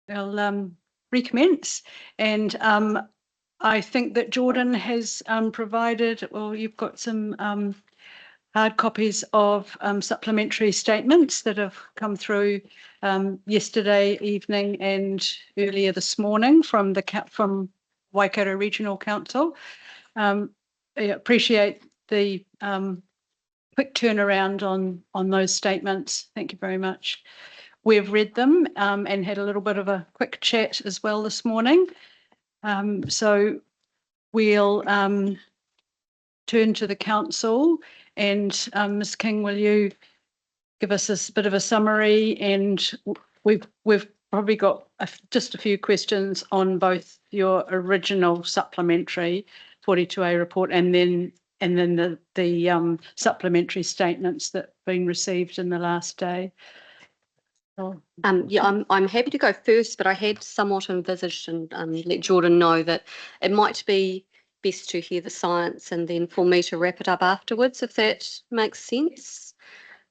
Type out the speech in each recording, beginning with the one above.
I'll recommence, and I think that Jordan has provided, well, you've got some hard copies of supplementary statements that have come through yesterday evening and earlier this morning from Waikato Regional Council. I appreciate the quick turnaround on those statements. Thank you very much. We've read them and had a little bit of a quick chat as well this morning. So we'll turn to the council, and Ms. King, will you give us a bit of a summary? And we've probably got just a few questions on both your original supplementary 42A report and then the supplementary statements that have been received in the last day. Yeah, I'm happy to go first, but I had somewhat envisaged and let Jordan know that it might be best to hear the science and then for me to wrap it up afterwards, if that makes sense.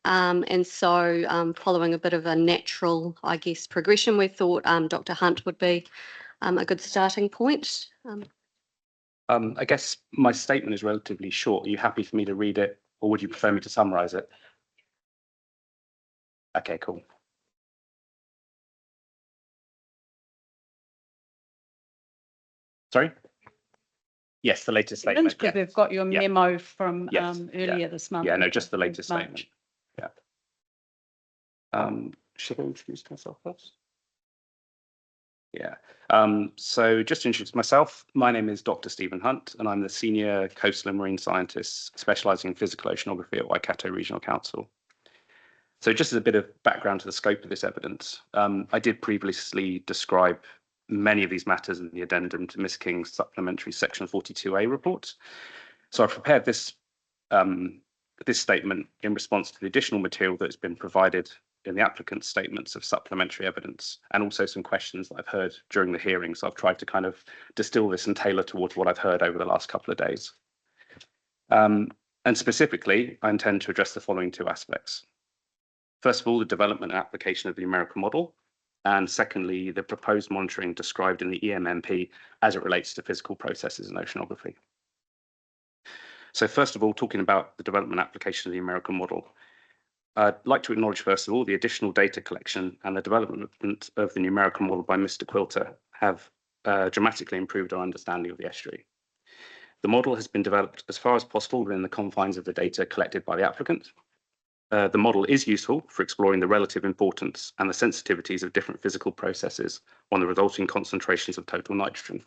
And so following a bit of a natural, I guess, progression, we thought Dr. Hunt would be a good starting point. I guess my statement is relatively short. Are you happy for me to read it, or would you prefer me to summarise it? Okay, cool. Sorry? Yes, the latest statement. Because we've got your memo from earlier this month. Yeah, no, just the latest statement. Yeah. Should I introduce myself first? Yeah. So just to introduce myself, my name is Dr. Stephen Hunt, and I'm the Senior Coastal and Marine Scientist specialising in physical oceanography at Waikato Regional Council. So just as a bit of background to the scope of this evidence, I did previously describe many of these matters in the addendum to Ms. King's supplementary section 42A report. So I've prepared this statement in response to the additional material that's been provided in the applicant's statements of supplementary evidence, and also some questions that I've heard during the hearing. So I've tried to kind of distill this and tailor towards what I've heard over the last couple of days. And specifically, I intend to address the following two aspects. First of all, the development and application of the numerical model, and secondly, the proposed monitoring described in the EMMP as it relates to physical processes in oceanography. So first of all, talking about the development and application of the numerical model, I'd like to acknowledge, first of all, the additional data collection and the development of the numerical model by Mr. Quilter have dramatically improved our understanding of the estuary. The model has been developed as far as possible within the confines of the data collected by the applicant. The model is useful for exploring the relative importance and the sensitivities of different physical processes on the resulting concentrations of total nitrogen.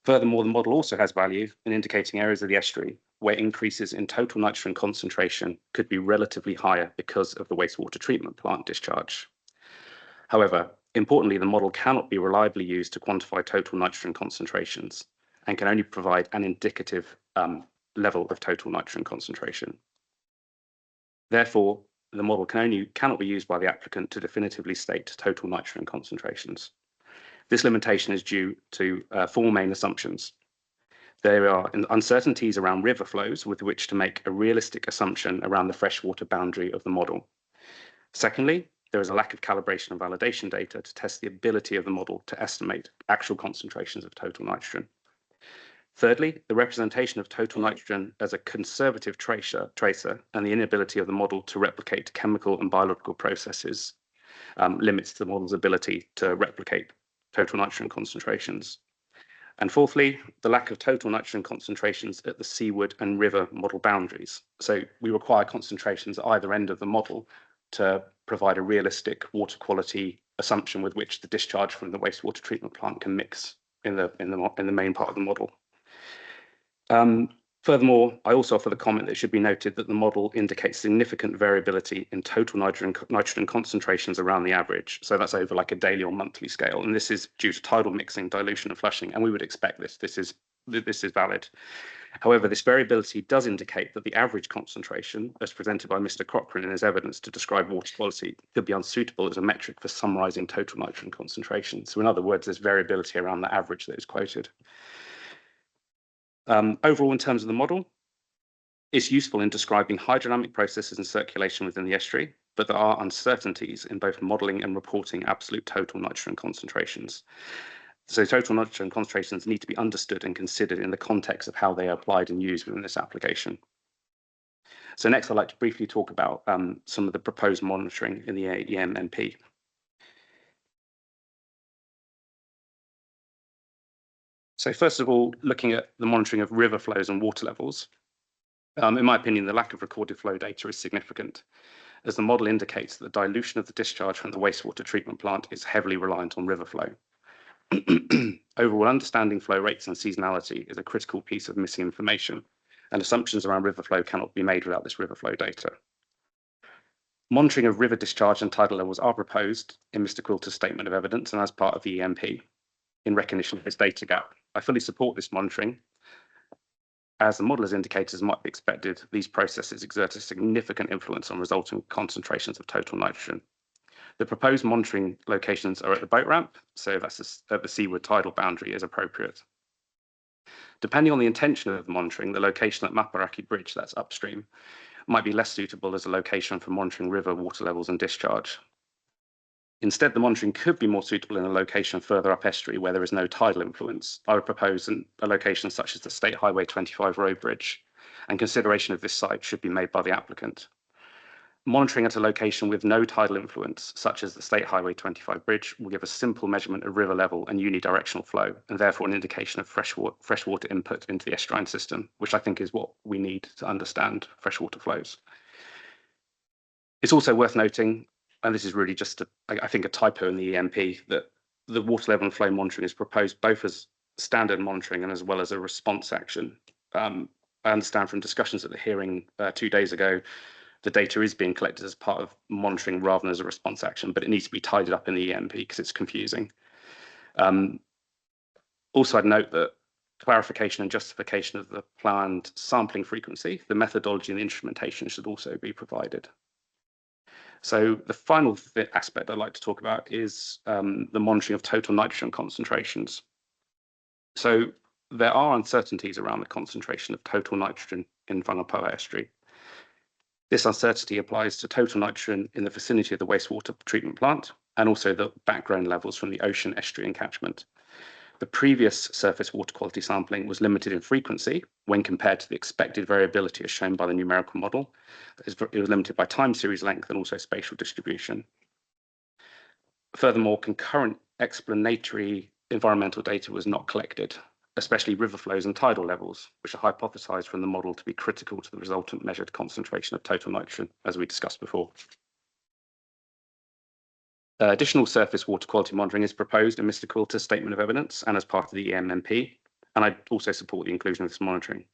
Furthermore, the model also has value in indicating areas of the estuary where increases in total nitrogen concentration could be relatively higher because of the wastewater treatment plant discharge. However, importantly, the model cannot be reliably used to quantify total nitrogen concentrations and can only provide an indicative level of total nitrogen concentration. Therefore, the model cannot be used by the applicant to definitively state total nitrogen concentrations. This limitation is due to four main assumptions. There are uncertainties around river flows with which to make a realistic assumption around the freshwater boundary of the model. Secondly, there is a lack of calibration and validation data to test the ability of the model to estimate actual concentrations of total nitrogen. Thirdly, the representation of total nitrogen as a conservative tracer and the inability of the model to replicate chemical and biological processes limits the model's ability to replicate total nitrogen concentrations. And fourthly, the lack of total nitrogen concentrations at the seaward and river model boundaries. So we require concentrations at either end of the model to provide a realistic water quality assumption with which the discharge from the wastewater treatment plant can mix in the main part of the model. Furthermore, I also offer the comment that it should be noted that the model indicates significant variability in total nitrogen concentrations around the average. So that's over like a daily or monthly scale. And this is due to tidal mixing, dilution and flushing. And we would expect this. This is valid. However, this variability does indicate that the average concentration, as presented by Mr. Cochrane in his evidence to describe water quality, could be unsuitable as a metric for summarising total nitrogen concentration. So in other words, there's variability around the average that is quoted. Overall, in terms of the model, it's useful in describing hydrodynamic processes and circulation within the estuary, but there are uncertainties in both modelling and reporting absolute total nitrogen concentrations. So total nitrogen concentrations need to be understood and considered in the context of how they are applied and used within this application. So next, I'd like to briefly talk about some of the proposed monitoring in the EMNP. So first of all, looking at the monitoring of river flows and water levels, in my opinion, the lack of recorded flow data is significant, as the model indicates that the dilution of the discharge from the wastewater treatment plant is heavily reliant on river flow. Overall, understanding flow rates and seasonality is a critical piece of missing information, and assumptions around river flow cannot be made without this river flow data. Monitoring of river discharge and tidal levels are proposed in Mr. Quilter's statement of evidence and as part of the EMP in recognition of this data gap. I fully support this monitoring. As the model has indicated, as might be expected, these processes exert a significant influence on resulting concentrations of total nitrogen. The proposed monitoring locations are at the boat ramp, so that's at the seaward tidal boundary is appropriate. Depending on the intention of the monitoring, the location at Matarangi Bridge, that's upstream, might be less suitable as a location for monitoring river water levels and discharge. Instead, the monitoring could be more suitable in a location further up estuary where there is no tidal influence. I would propose a location such as the State Highway 25 road bridge, and consideration of this site should be made by the applicant. Monitoring at a location with no tidal influence, such as the State Highway 25 bridge, will give a simple measurement of river level and unidirectional flow, and therefore an indication of freshwater input into the estuarine system, which I think is what we need to understand freshwater flows. It's also worth noting, and this is really just, I think, a typo in the EMP, that the water level and flow monitoring is proposed both as standard monitoring and as well as a response action. I understand from discussions at the hearing 2 days ago, the data is being collected as part of monitoring rather than as a response action, but it needs to be tidied up in the EMP because it's confusing. Also, I'd note that clarification and justification of the planned sampling frequency, the methodology and the instrumentation should also be provided. So the final aspect I'd like to talk about is the monitoring of total nitrogen concentrations. So there are uncertainties around the concentration of total nitrogen in Whangapoa estuary. This uncertainty applies to total nitrogen in the vicinity of the wastewater treatment plant and also the background levels from the ocean estuary encatchment. The previous surface water quality sampling was limited in frequency when compared to the expected variability as shown by the numerical model. It was limited by time series length and also spatial distribution. Furthermore, concurrent explanatory environmental data was not collected, especially river flows and tidal levels, which are hypothesized from the model to be critical to the resultant measured concentration of total nitrogen, as we discussed before. Additional surface water quality monitoring is proposed in Mr. Quilter's statement of evidence and as part of the EMNP, and I also support the inclusion of this monitoring.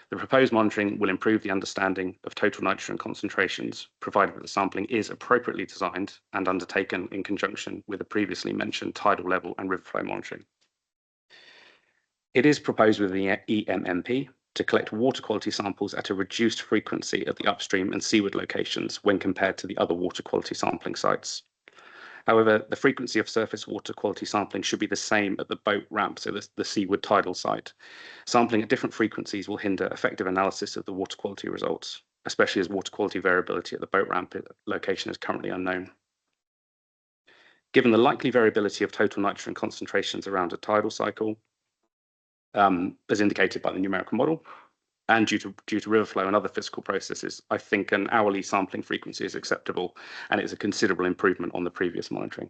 The proposed monitoring will improve the understanding of total nitrogen concentrations, provided that the sampling is appropriately designed and undertaken in conjunction with the previously mentioned tidal level and river flow monitoring. It is proposed with the EMNP to collect water quality samples at a reduced frequency at the upstream and seaward locations when compared to the other water quality sampling sites. However, the frequency of surface water quality sampling should be the same at the boat ramp, so the seaward tidal site. Sampling at different frequencies will hinder effective analysis of the water quality results, especially as water quality variability at the boat ramp location is currently unknown. Given the likely variability of total nitrogen concentrations around a tidal cycle, as indicated by the numerical model, and due to river flow and other physical processes, I think an hourly sampling frequency is acceptable, and it's a considerable improvement on the previous monitoring.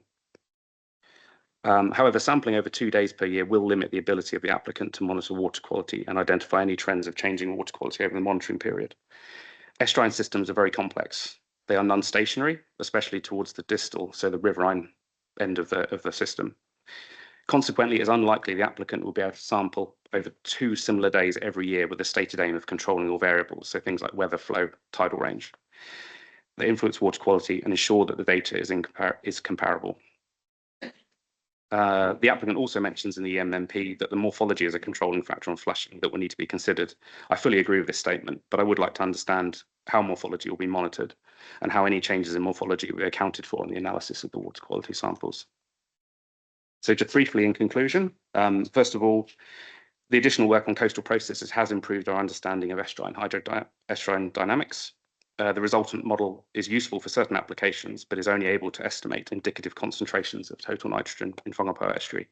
However, sampling over 2 days per year will limit the ability of the applicant to monitor water quality and identify any trends of changing water quality over the monitoring period. Estuarine systems are very complex. They are non-stationary, especially towards the distal, so the riverine end of the system. Consequently, it's unlikely the applicant will be able to sample over 2 similar days every year with the stated aim of controlling all variables, so things like weather, flow, tidal range, that influence water quality and ensure that the data is comparable. The applicant also mentions in the MMP that the morphology is a controlling factor on flushing that will need to be considered. I fully agree with this statement, but I would like to understand how morphology will be monitored and how any changes in morphology will be accounted for in the analysis of the water quality samples. So just briefly in conclusion, first of all, the additional work on coastal processes has improved our understanding of estuarine dynamics. the resultant model is useful for certain applications, but is only able to estimate indicative concentrations of total nitrogen in Whangapoa estuary.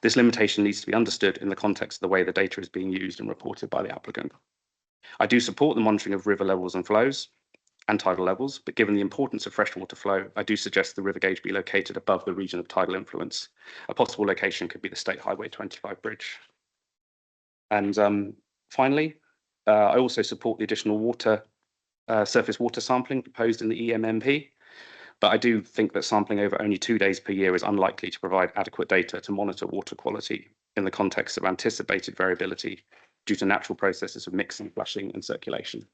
This limitation needs to be understood in the context of the way the data is being used and reported by the applicant. I do support the monitoring of river levels and flows and tidal levels, but given the importance of freshwater flow, I do suggest the river gauge be located above the region of tidal influence. A possible location could be the State Highway 25 bridge. And finally, I also support the additional surface water sampling proposed in the EMMP, but I do think that sampling over only 2 days per year is unlikely to provide adequate data to monitor water quality in the context of anticipated variability due to natural processes of mixing, flushing, and circulation.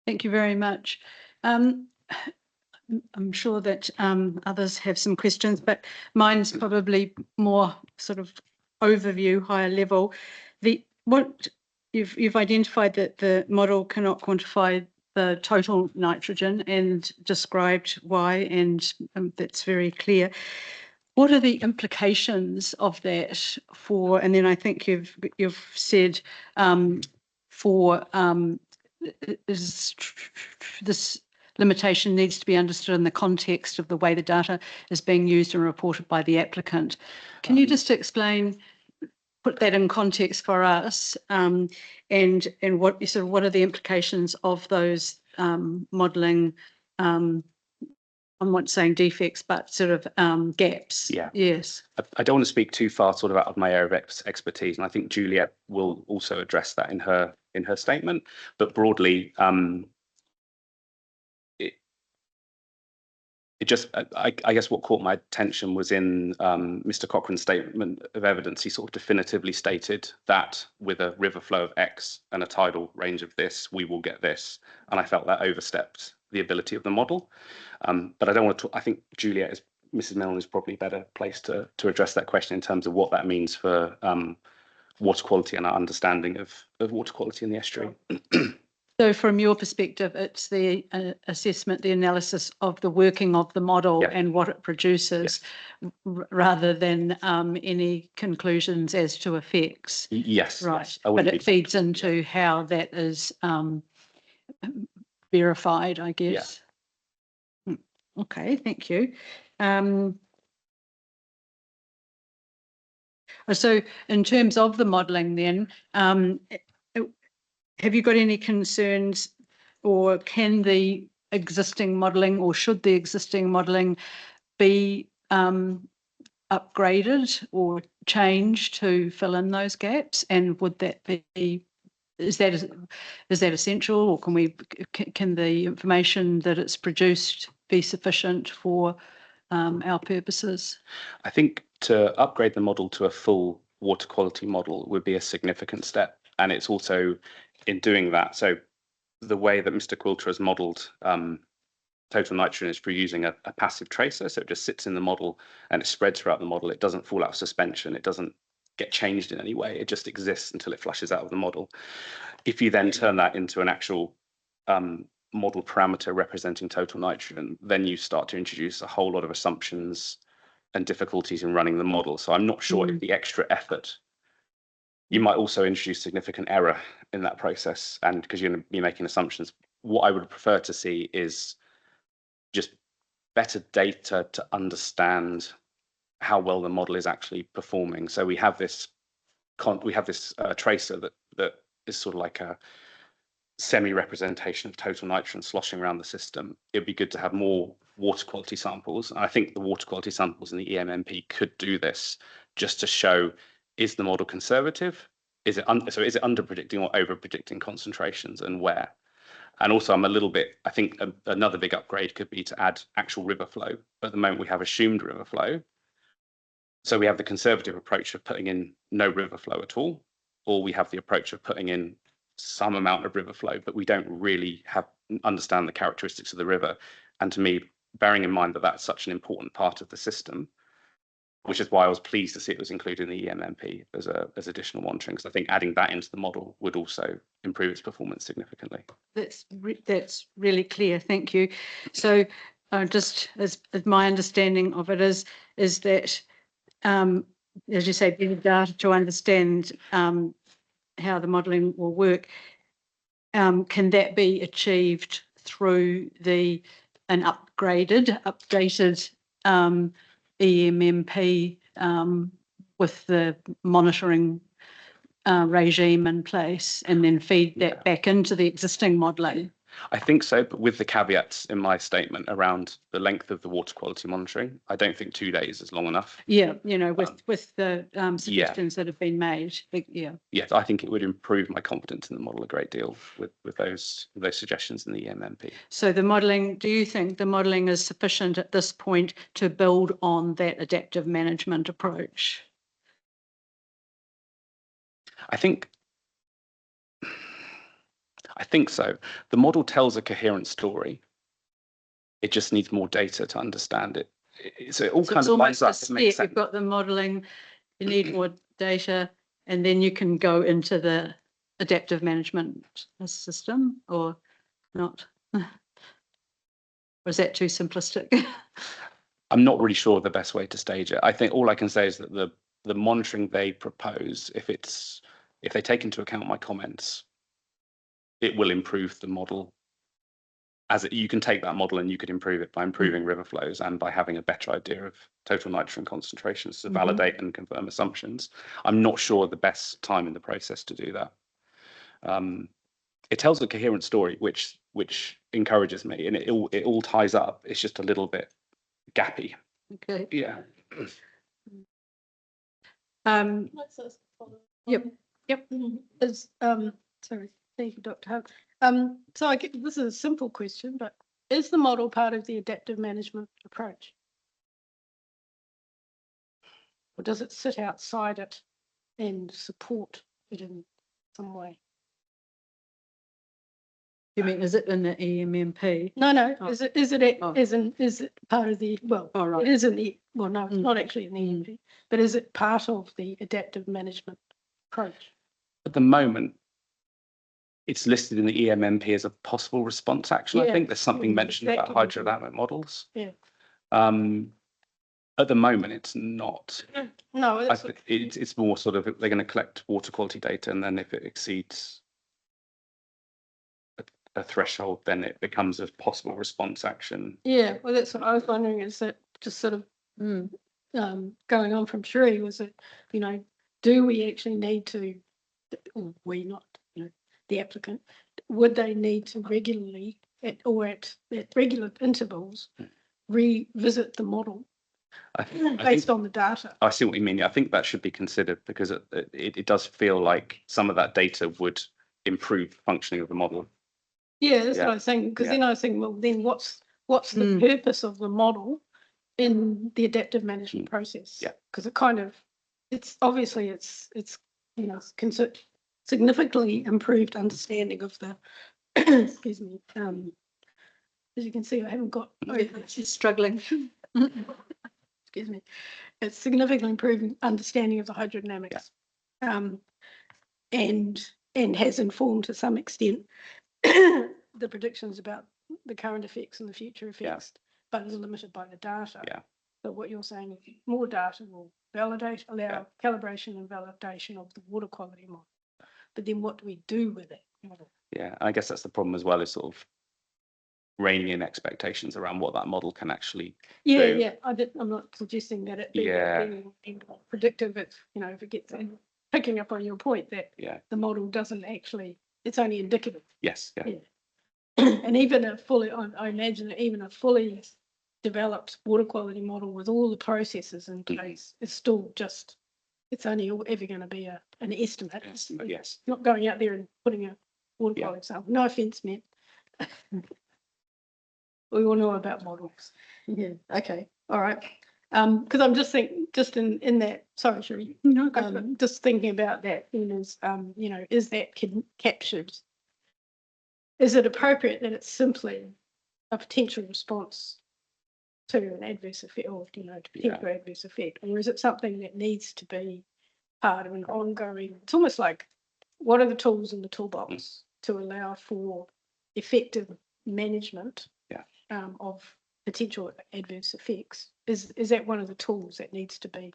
Thank you very much. I'm sure that others have some questions, but mine's probably more sort of overview, higher level. What you've identified that the model cannot quantify the total nitrogen and described why, and that's very clear. What are the implications of that for? And then I think you've said for is this limitation needs to be understood in the context of the way the data is being used and reported by the applicant. Can you just explain, put that in context for us, and what are the implications of those modelling? I'm not saying defects, but sort of gaps. Yeah. Yes. I don't want to speak too far sort of out of my area of expertise, and I think Juliet will also address that in her statement. But broadly, it just, I guess what caught my attention was in Mr. Cochrane's statement of evidence. He sort of definitively stated that with a river flow of X and a tidal range of this, we will get this. And I felt that overstepped the ability of the model. But I don't want to talk, I think Mrs. Milne is probably better placed to address that question in terms of what that means for water quality and our understanding of water quality in the estuary. So from your perspective, it's the assessment, the analysis of the working of the model and what it produces, rather than any conclusions as to effects. Yes. Right. Yes, but it feeds into how that is verified, I guess. Yeah. Okay, thank you. So in terms of the modelling then, have you got any concerns, or can the existing modelling, or should the existing modelling be upgraded or changed to fill in those gaps? And would that be, is that essential, or can the information that it's produced be sufficient for our purposes? I think to upgrade the model to a full water quality model would be a significant step, and it's also in doing that. So the way that Mr. Quilter has modelled total nitrogen is for using a passive tracer. So it just sits in the model and it spreads throughout the model. It doesn't fall out of suspension. It doesn't get changed in any way. It just exists until it flushes out of the model. If you then turn that into an actual model parameter representing total nitrogen, then you start to introduce a whole lot of assumptions and difficulties in running the model. So I'm not sure if the extra effort, you might also introduce significant error in that process, and because you're going to be making assumptions. What I would prefer to see is just better data to understand how well the model is actually performing. So we have this tracer that is sort of like a semi-representation of total nitrogen sloshing around the system. It'd be good to have more water quality samples. And I think the water quality samples in the EMMP could do this, just to show, is the model conservative? Is it under predicting or over predicting concentrations, and where? And also I'm a little bit, I think another big upgrade could be to add actual river flow. At the moment we have assumed river flow. So we have the conservative approach of putting in no river flow at all, or we have the approach of putting in some amount of river flow, but we don't really understand the characteristics of the river. And to me, bearing in mind that that's such an important part of the system, which is why I was pleased to see it was included in the EMMP as additional monitoring, because I think adding that into the model would also improve its performance significantly. That's really clear. Thank you. So just as my understanding of it is that, as you say, being data to understand how the modelling will work, can that be achieved through an updated EMMP with the monitoring regime in place, and then feed that back into the existing modelling? I think so, but with the caveats in my statement around the length of the water quality monitoring, I don't think 2 days is long enough. Yeah, with the suggestions that have been made. Yeah. Yes, I think it would improve my confidence in the model a great deal with those suggestions in the EMMP. So the modelling, do you think the modelling is sufficient at this point to build on that adaptive management approach? I think so. The model tells a coherent story. It just needs more data to understand it. So it all kind of lines up. It makes sense. You've got the modelling, you need more data, and then you can go into the adaptive management system, or not? Or is that too simplistic? I'm not really sure the best way to stage it. I think all I can say is that the monitoring they propose, if they take into account my comments, it will improve the model. You can take that model and you could improve it by improving river flows and by having a better idea of total nitrogen concentrations to validate and confirm assumptions. I'm not sure the best time in the process to do that. It tells a coherent story, which encourages me, and it all ties up. It's just a little bit gappy. Okay. Yeah. Yep. Sorry, thank you, Dr. Hunt. So this is a simple question, but is the model part of the adaptive management approach? Or does it sit outside it and support it in some way? You mean, is it in the EMMP? No. Oh. Is it part of the, well, Oh, right. it is in the, well, no, it's not actually in the EMP, but is it part of the adaptive management approach? At the moment, it's listed in the EMMP as a possible response action. I think there's something mentioned about hydrodynamic models. Yeah. At the moment, it's not. No, it's more sort of, they're going to collect water quality data, and then if it exceeds a threshold, then it becomes a possible response action. Yeah, well, that's what I was wondering, is that just sort of going on from Sheree, was it, do we actually need to, or we not, the applicant, would they need to regularly at regular intervals revisit the model based on the data? I see what you mean. I think that should be considered, because it does feel like some of that data would improve functioning of the model. Yeah, that's what I was saying, because then I was thinking, well, then what's the purpose of the model in the adaptive management process? Yeah, because it's obviously significantly improved understanding of the excuse me, as you can see, I haven't got She's struggling. excuse me, it's significantly improving understanding of the hydrodynamics, and has informed to some extent the predictions about the current effects and the future effects, but is limited by the data. So what you're saying is more data will allow calibration and validation of the water quality model. But then what do we do with it? Yeah, I guess that's the problem as well, is sort of reining in expectations around what that model can actually do. Yeah. I'm not suggesting that it be predictive. It's, if it gets picking up on your point that the model doesn't actually, it's only indicative. Yes. Yeah. And even I imagine that even a fully developed water quality model with all the processes in place is still just, it's only ever going to be an estimate. Yes. Not going out there and putting a water quality sample. No offense, man. We all know about models. Yeah. Okay. All right. Because I'm just thinking, just in that. Sorry, Sheree. No, just thinking about that. Is is that captured? Is it appropriate that it's simply a potential response to an adverse effect, or to potential adverse effect, or is it something that needs to be part of an ongoing? It's almost like, what are the tools in the toolbox to allow for effective management of potential adverse effects? Is that one of the tools that needs to be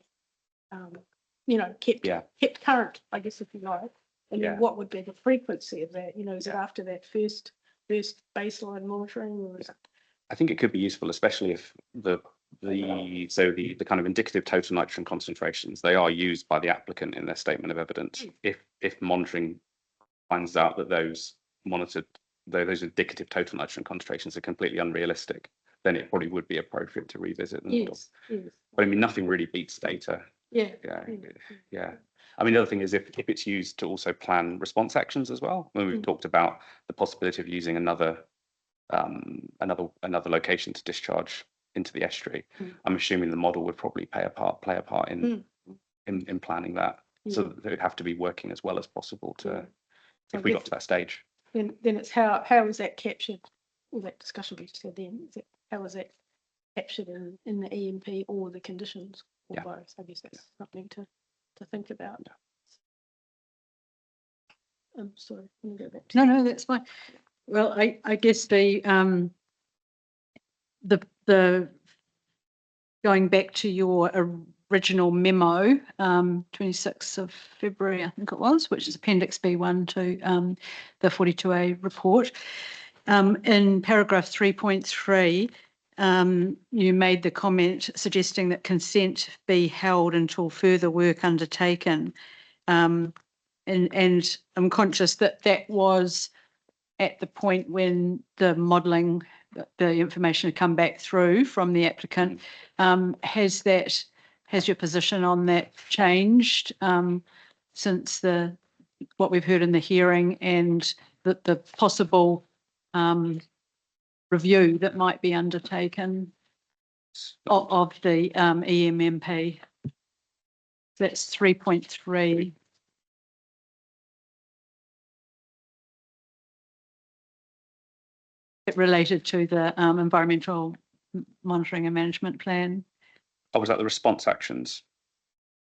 kept current, I guess, if you like? And then Yeah. what would be the frequency of that? Is it after that first baseline monitoring, or is it? I think it could be useful, especially if the kind of indicative total nitrogen concentrations, they are used by the applicant in their statement of evidence. If monitoring finds out that those indicative total nitrogen concentrations are completely unrealistic, then it probably would be appropriate to revisit the model. Yes. But I mean, nothing really beats data. Yeah. Yeah. I mean, the other thing is if it's used to also plan response actions as well. When we've talked about the possibility of using another location to discharge into the estuary, I'm assuming the model would probably play a part in planning that. So that it would have to be working as well as possible to if we got to that stage. Then it's how is that captured? All that discussion we just had then. How is that captured in the EMP or the conditions or both? I guess that's something to think about. Yeah. I'm sorry. Let me go back to No, that's fine. Well, I guess the going back to your original memo, 26th of February, I think it was, which is Appendix B1 to the 42A report. In paragraph 3.3, you made the comment suggesting that consent be held until further work undertaken. And I'm conscious that was at the point when the modelling, the information had come back through from the applicant. Has your position on that changed since what we've heard in the hearing and the possible review that might be undertaken of the EMMP? That's 3.3. Related to the environmental monitoring and management plan. Oh, was that the response actions?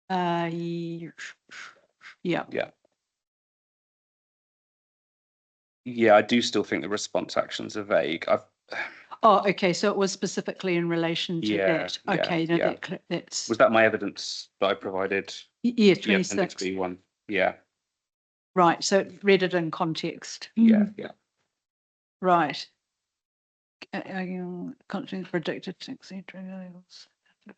Yeah. Yeah, I do still think the response actions are vague. Oh, okay. So it was specifically in relation to that. Okay, that's. Was that my evidence that I provided? Yeah, 26. B1. Yeah. Right. So read it in context. Yeah. Right. Constantly predicted to exceed levels. I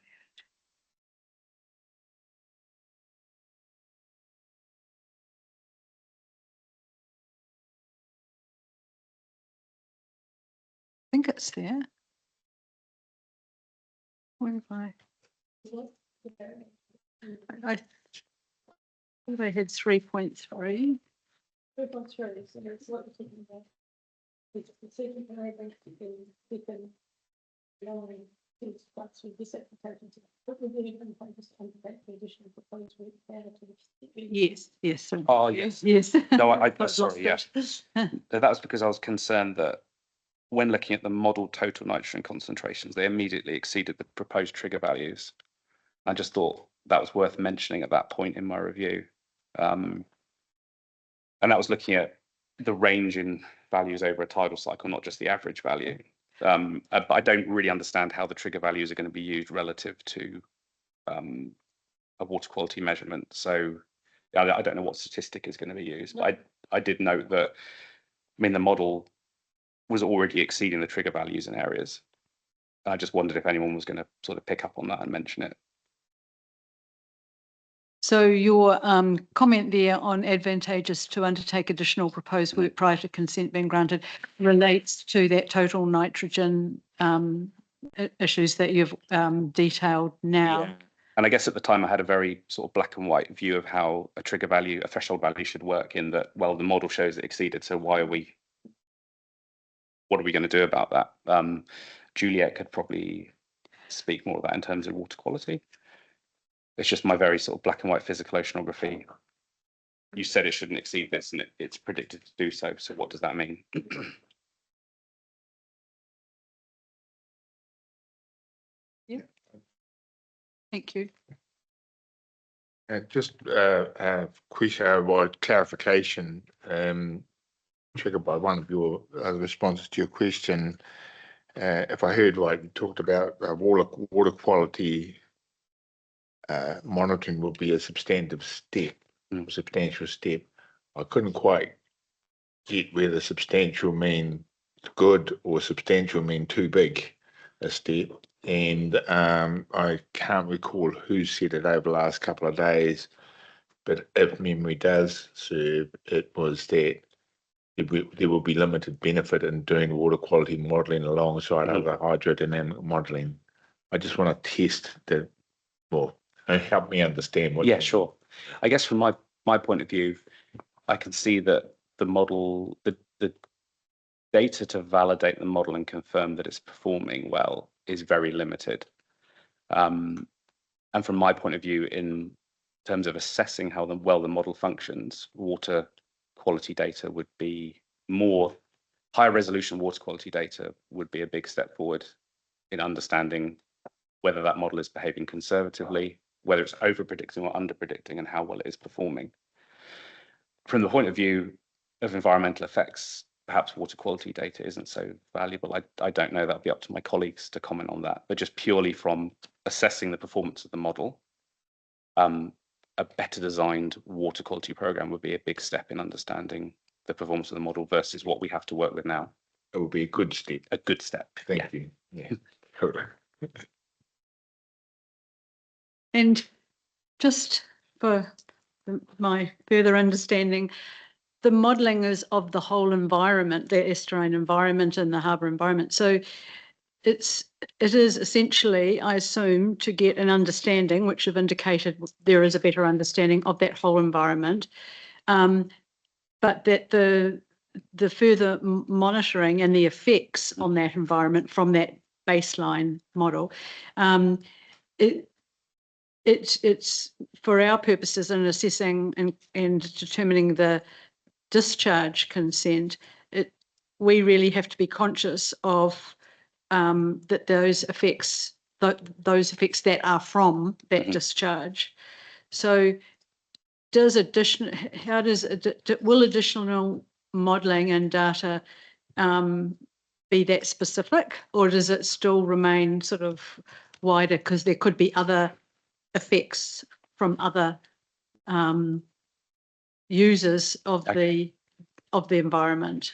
think it's there. Where have I think I had 3.3. 3.3. So that's what we're talking about. It's the second paragraph. We can these floods with this application. What we're doing in focus on the additional proposed work to Yes. Sorry. Oh, yes. No, I sorry. Yeah. That was because I was concerned that when looking at the model total nitrogen concentrations, they immediately exceeded the proposed trigger values. I just thought that was worth mentioning at that point in my review. And that was looking at the range in values over a tidal cycle, not just the average value. But I don't really understand how the trigger values are going to be used relative to a water quality measurement. So I don't know what statistic is going to be used. But I did note that, the model was already exceeding the trigger values in areas. I just wondered if anyone was going to sort of pick up on that and mention it. So your comment there on advantageous to undertake additional proposed work prior to consent being granted relates to that total nitrogen issues that you've detailed now. Yeah. And I guess at the time I had a very sort of black and white view of how a trigger value, a threshold value should work, in that, well, the model shows it exceeded, so what are we going to do about that? Juliet could probably speak more of that in terms of water quality. It's just my very sort of black and white physical oceanography. You said it shouldn't exceed this, and it's predicted to do so. So what does that mean? Yeah. Thank you. Just a question, clarification, triggered by one of your responses to your question. If I heard right, you talked about water quality monitoring will be a substantive step, substantial step. I couldn't quite get whether substantial mean good or substantial mean too big a step. And I can't recall who said it over the last couple of days, but if memory does serve, it was that there will be limited benefit in doing water quality modelling alongside other hydrodynamic modelling. I just want to test the, well, help me understand what. Yeah, sure. I guess from my point of view, I can see that the model, the data to validate the model and confirm that it's performing well is very limited. And from my point of view, in terms of assessing how well the model functions, water quality data would be more higher resolution water quality data would be a big step forward in understanding whether that model is behaving conservatively, whether it's over predicting or under predicting, and how well it is performing. From the point of view of environmental effects, perhaps water quality data isn't so valuable. I don't know, that'll be up to my colleagues to comment on that, but just purely from assessing the performance of the model, a better designed water quality program would be a big step in understanding the performance of the model versus what we have to work with now. It would be a good step. A good step. Thank you. Yeah. Totally. And just for my further understanding, the modelling is of the whole environment, the estuarine environment and the harbour environment. So it is essentially, I assume, to get an understanding, which have indicated there is a better understanding of that whole environment, but that the further monitoring and the effects on that environment from that baseline model, it's for our purposes in assessing and determining the discharge consent, we really have to be conscious of that those effects that are from that discharge. So will additional modelling and data be that specific, or does it still remain sort of wider because there could be other effects from other users of the environment?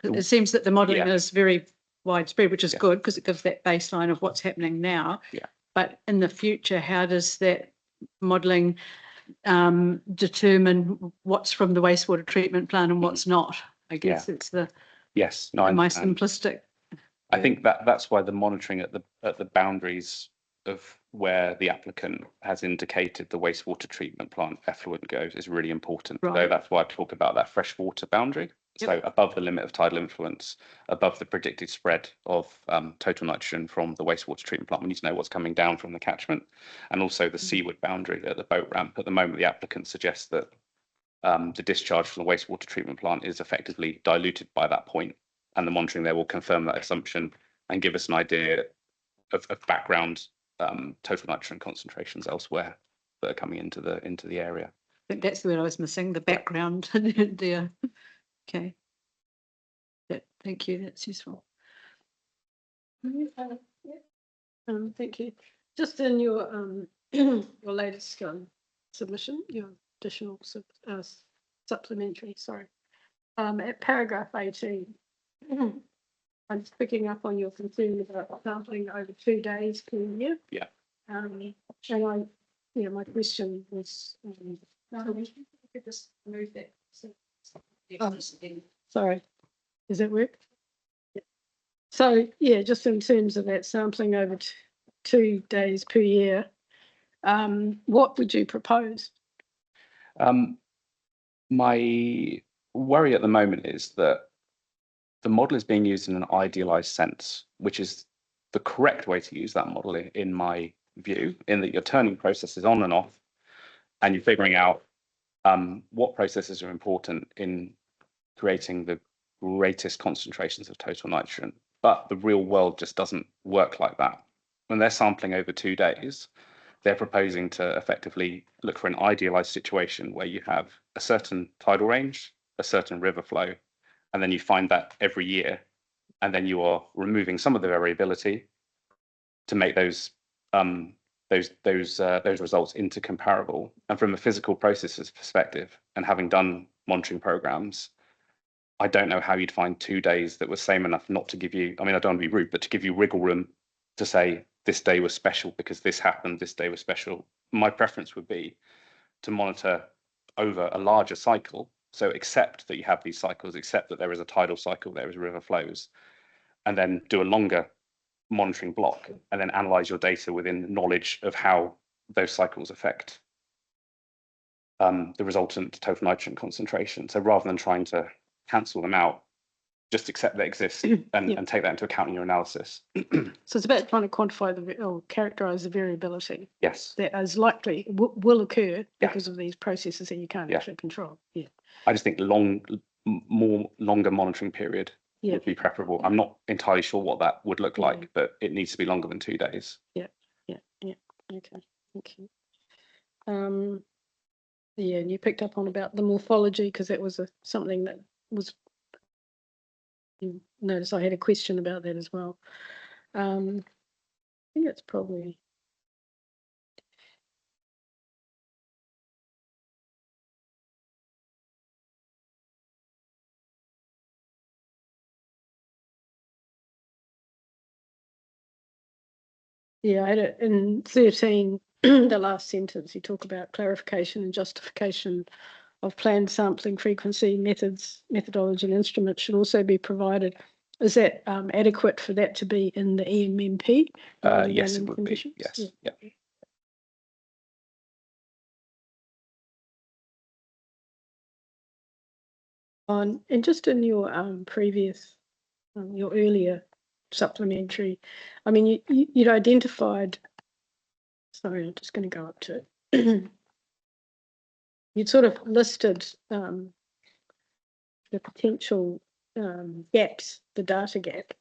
It seems that the modelling is very widespread, which is good because it gives that baseline of what's happening now. Yeah. But in the future, how does that modelling determine what's from the wastewater treatment plant and what's not? I guess it's the my simplistic. I think that's why the monitoring at the boundaries of where the applicant has indicated the wastewater treatment plant effluent goes is really important. Right. So that's why I talk about that freshwater boundary. So above the limit of tidal influence, above the predicted spread of total nitrogen from the wastewater treatment plant, we need to know what's coming down from the catchment, and also the seaward boundary at the boat ramp. At the moment, the applicant suggests that the discharge from the wastewater treatment plant is effectively diluted by that point, and the monitoring there will confirm that assumption and give us an idea of background total nitrogen concentrations elsewhere that are coming into the area. I think that's the word I was missing, the background there. Okay. Thank you. That's useful. Thank you. Just in your your latest submission, your additional supplementary, sorry, at paragraph 18, I'm just picking up on your concern about sampling over 2 days per year. Yeah. And my question was, we could just move that. Sorry, does that work? Yeah. So yeah, just in terms of that sampling over 2 days per year, what would you propose? My worry at the moment is that the model is being used in an idealized sense, which is the correct way to use that model in my view, in that you're turning processes on and off and you're figuring out what processes are important in creating the greatest concentrations of total nitrogen. But the real world just doesn't work like that. When they're sampling over 2 days, they're proposing to effectively look for an idealized situation where you have a certain tidal range, a certain river flow, and then you find that every year, and then you are removing some of the variability to make those results intercomparable. And from a physical processes perspective, and having done monitoring programs. I don't know how you'd find 2 days that were same enough not to give you, I mean, I don't want to be rude, but to give you wriggle room to say this day was special because this happened, this day was special. My preference would be to monitor over a larger cycle. So accept that you have these cycles, accept that there is a tidal cycle, there is river flows, and then do a longer monitoring block and then analyze your data within knowledge of how those cycles affect the resultant total nitrogen concentration. So rather than trying to cancel them out, just accept they exist and take that into account in your analysis. So it's about trying to quantify or characterize the variability Yes. that is likely will occur because of these processes that you can't actually control. Yeah. I just think longer monitoring period would be preferable. I'm not entirely sure what that would look like, but it needs to be longer than 2 days. Yeah. Okay. Thank you. Yeah, and you picked up on about the morphology because that was something that was. You notice I had a question about that as well. I think it's probably. Yeah, I had it in 13, the last sentence, you talk about clarification and justification of planned sampling frequency methods, methodology and instruments should also be provided. Is that adequate for that to be in the EMMP? Yes, it would be. Yes. Yeah. And just in your previous, your earlier supplementary, I mean, you'd identified, sorry, I'm just going to go up to it. You'd sort of listed the potential gaps, the data gap.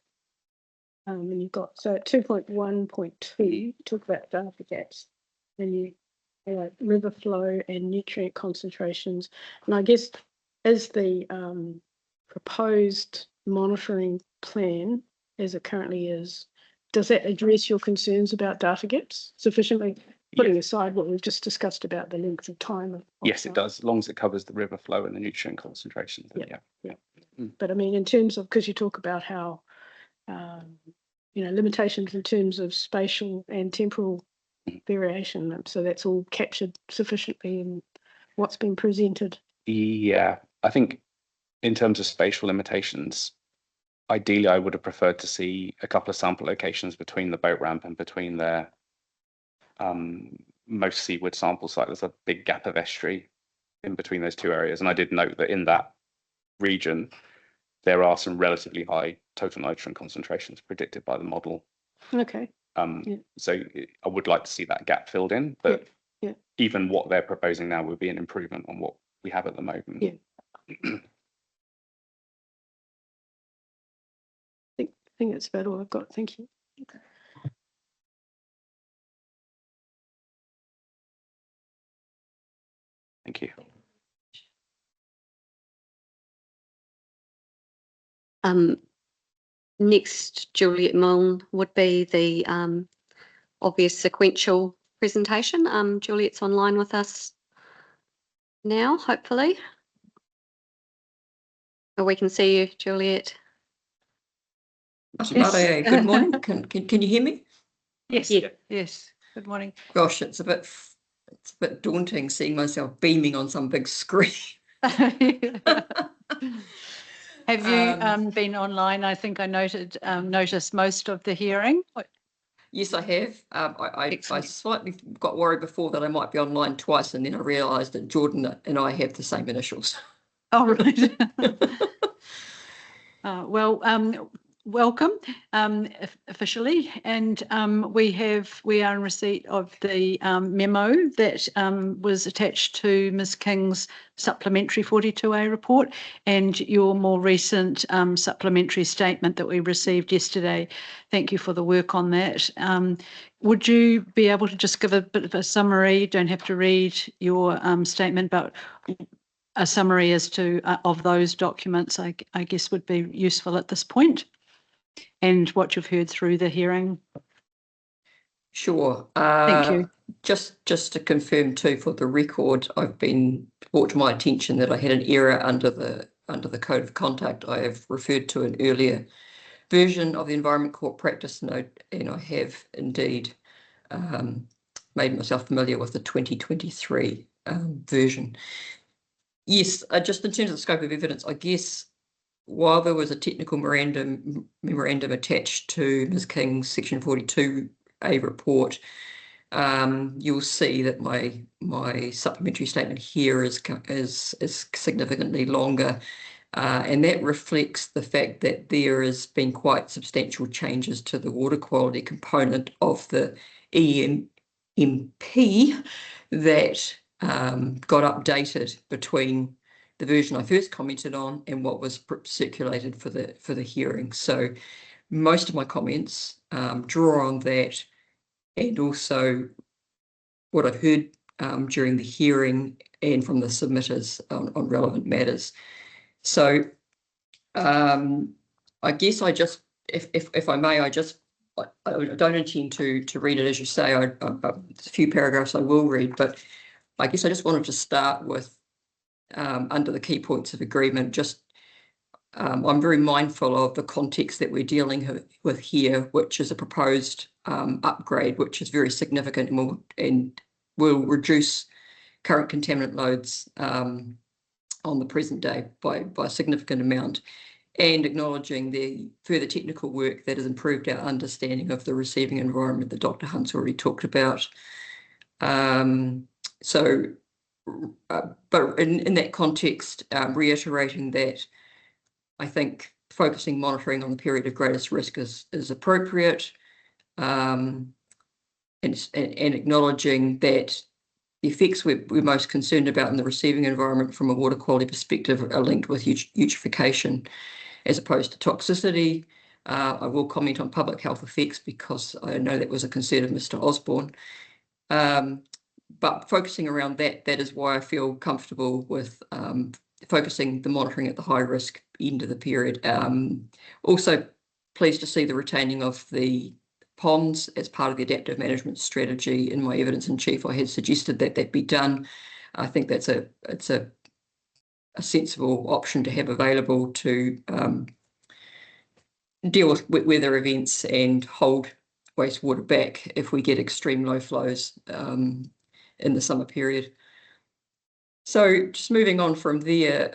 And you've got, so at 2.1.2, you talk about data gaps, and you river flow and nutrient concentrations. And I guess as the proposed monitoring plan, as it currently is, does that address your concerns about data gaps sufficiently? Putting aside what we've just discussed about the length of time. Yes, it does, as long as it covers the river flow and the nutrient concentrations. Yeah. But I mean, in terms of, because you talk about how, limitations in terms of spatial and temporal variation. So that's all captured sufficiently in what's been presented. Yeah, I think in terms of spatial limitations, ideally I would have preferred to see a couple of sample locations between the boat ramp and between their most seaward sample site. There's a big gap of estuary in between those two areas. And I did note that in that region, there are some relatively high total nitrogen concentrations predicted by the model. Okay. So I would like to see that gap filled in, but even what they're proposing now would be an improvement on what we have at the moment. I think that's about all I've got. Thank you. Thank you. Next, Juliet Milne would be the obvious sequential presentation. Juliet's online with us now, hopefully. Or we can see you, Juliet. Yes. Good morning. Can you hear me? Yes. Yes. Good morning. Gosh, it's a bit daunting seeing myself beaming on some big screen. Have you been online? I think I noticed most of the hearing. Yes, I have. I slightly got worried before that I might be online twice, and then I realised that Jordan and I have the same initials. Oh, right. Welcome officially, and we are in receipt of the memo that was attached to Ms. King's supplementary 42A report and your more recent supplementary statement that we received yesterday. Thank you for the work on that. Would you be able to just give a bit of a summary? You don't have to read your statement, but a summary as to of those documents, I guess, would be useful at this point, and what you've heard through the hearing. Sure. Thank you. Just to confirm too, for the record, I've been brought to my attention that I had an error under the code of conduct. I have referred to an earlier version of the Environment Court practice note, and I have indeed made myself familiar with the 2023 version. Yes, just in terms of the scope of evidence, I guess while there was a technical memorandum attached to Ms. King's Section 42A report, you'll see that my supplementary statement here is significantly longer, and that reflects the fact that there has been quite substantial changes to the water quality component of the EMP that got updated between the version I first commented on and what was circulated for the hearing. So most of my comments draw on that, and also what I've heard during the hearing and from the submitters on relevant matters. So I guess I just, if I may, I don't intend to read it as you say. There's a few paragraphs I will read, but I guess I just wanted to start with under the key points of agreement. Just I'm very mindful of the context that we're dealing with here, which is a proposed upgrade, which is very significant and will reduce current contaminant loads on the present day by a significant amount, and acknowledging the further technical work that has improved our understanding of the receiving environment that Dr. Hunt's already talked about. But in that context, reiterating that I think focusing monitoring on the period of greatest risk is appropriate, and acknowledging that the effects we're most concerned about in the receiving environment from a water quality perspective are linked with eutrophication as opposed to toxicity. I will comment on public health effects because I know that was a concern of Mr. Osborne. But focusing around that is why I feel comfortable with focusing the monitoring at the high risk end of the period. Also pleased to see the retaining of the ponds as part of the adaptive management strategy. In my evidence in chief, I had suggested that that be done. I think it's a sensible option to have available to deal with weather events and hold wastewater back if we get extreme low flows in the summer period. So just moving on from there,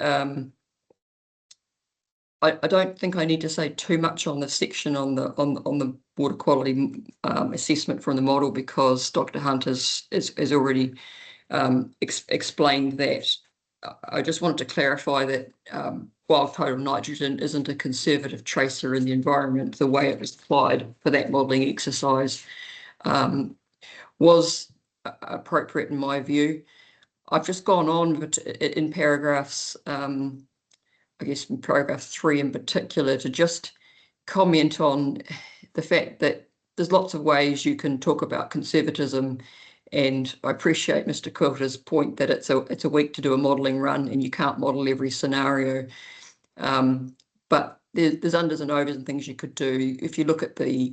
I don't think I need to say too much on the section on the water quality assessment from the model, because Dr. Hunt has already explained that. I just wanted to clarify that while total nitrogen isn't a conservative tracer in the environment, the way it was applied for that modelling exercise was appropriate in my view. I've just gone on in paragraphs, I guess in paragraph 3 in particular, to just comment on the fact that there's lots of ways you can talk about conservatism, and I appreciate Mr. Quilter's point that it's a week to do a modelling run and you can't model every scenario. But there's unders and overs and things you could do. If you look at the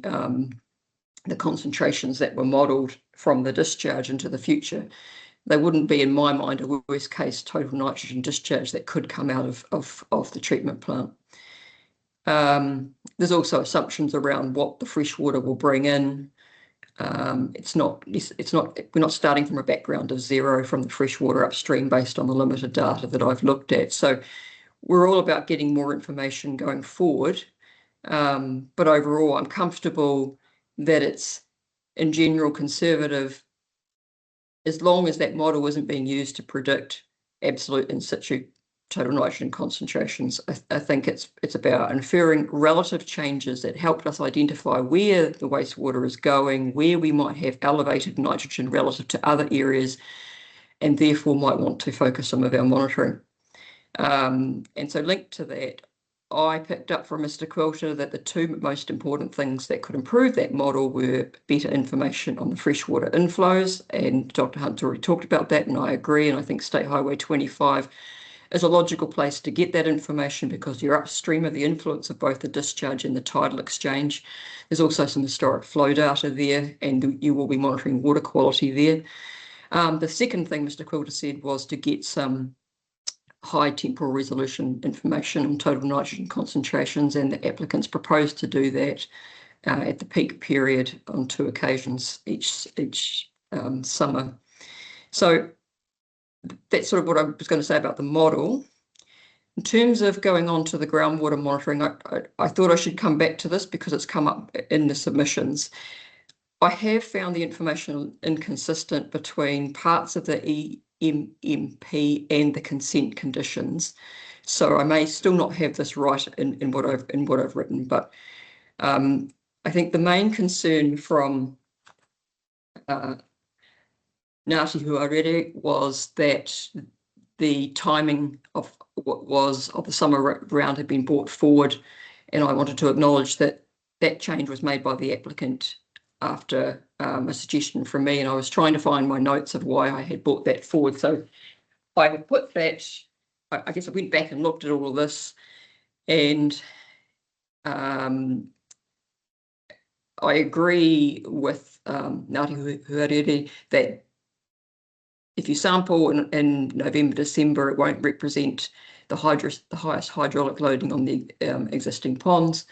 concentrations that were modelled from the discharge into the future, they wouldn't be, in my mind, a worst case total nitrogen discharge that could come out of the treatment plant. There's also assumptions around what the fresh water will bring in. We're not starting from a background of 0 from the fresh water upstream based on the limited data that I've looked at. So we're all about getting more information going forward. But overall, I'm comfortable that it's in general conservative, as long as that model isn't being used to predict absolute in situ total nitrogen concentrations. I think it's about inferring relative changes that help us identify where the wastewater is going, where we might have elevated nitrogen relative to other areas, and therefore might want to focus some of our monitoring. And so linked to that, I picked up from Mr. Quilter that the two most important things that could improve that model were better information on the freshwater inflows, and Dr. Hunt already talked about that, and I agree, and I think State Highway 25 is a logical place to get that information because you're upstream of the influence of both the discharge and the tidal exchange. There's also some historic flow data there, and you will be monitoring water quality there. The second thing Mr. Quilter said was to get some high temporal resolution information on total nitrogen concentrations, and the applicants proposed to do that at the peak period on 2 occasions each summer. So that's sort of what I was going to say about the model. In terms of going on to the groundwater monitoring, I thought I should come back to this because it's come up in the submissions. I have found the information inconsistent between parts of the EMMP and the consent conditions. So I may still not have this right in what I've written, but I think the main concern from Ngāti Huarere was that the timing of the summer round had been brought forward, and I wanted to acknowledge that that change was made by the applicant after a suggestion from me, and I was trying to find my notes of why I had brought that forward. So I put that, I guess I went back and looked at all of this, and I agree with Ngāti Huarere that if you sample in November, December, it won't represent the highest hydraulic loading on the existing ponds.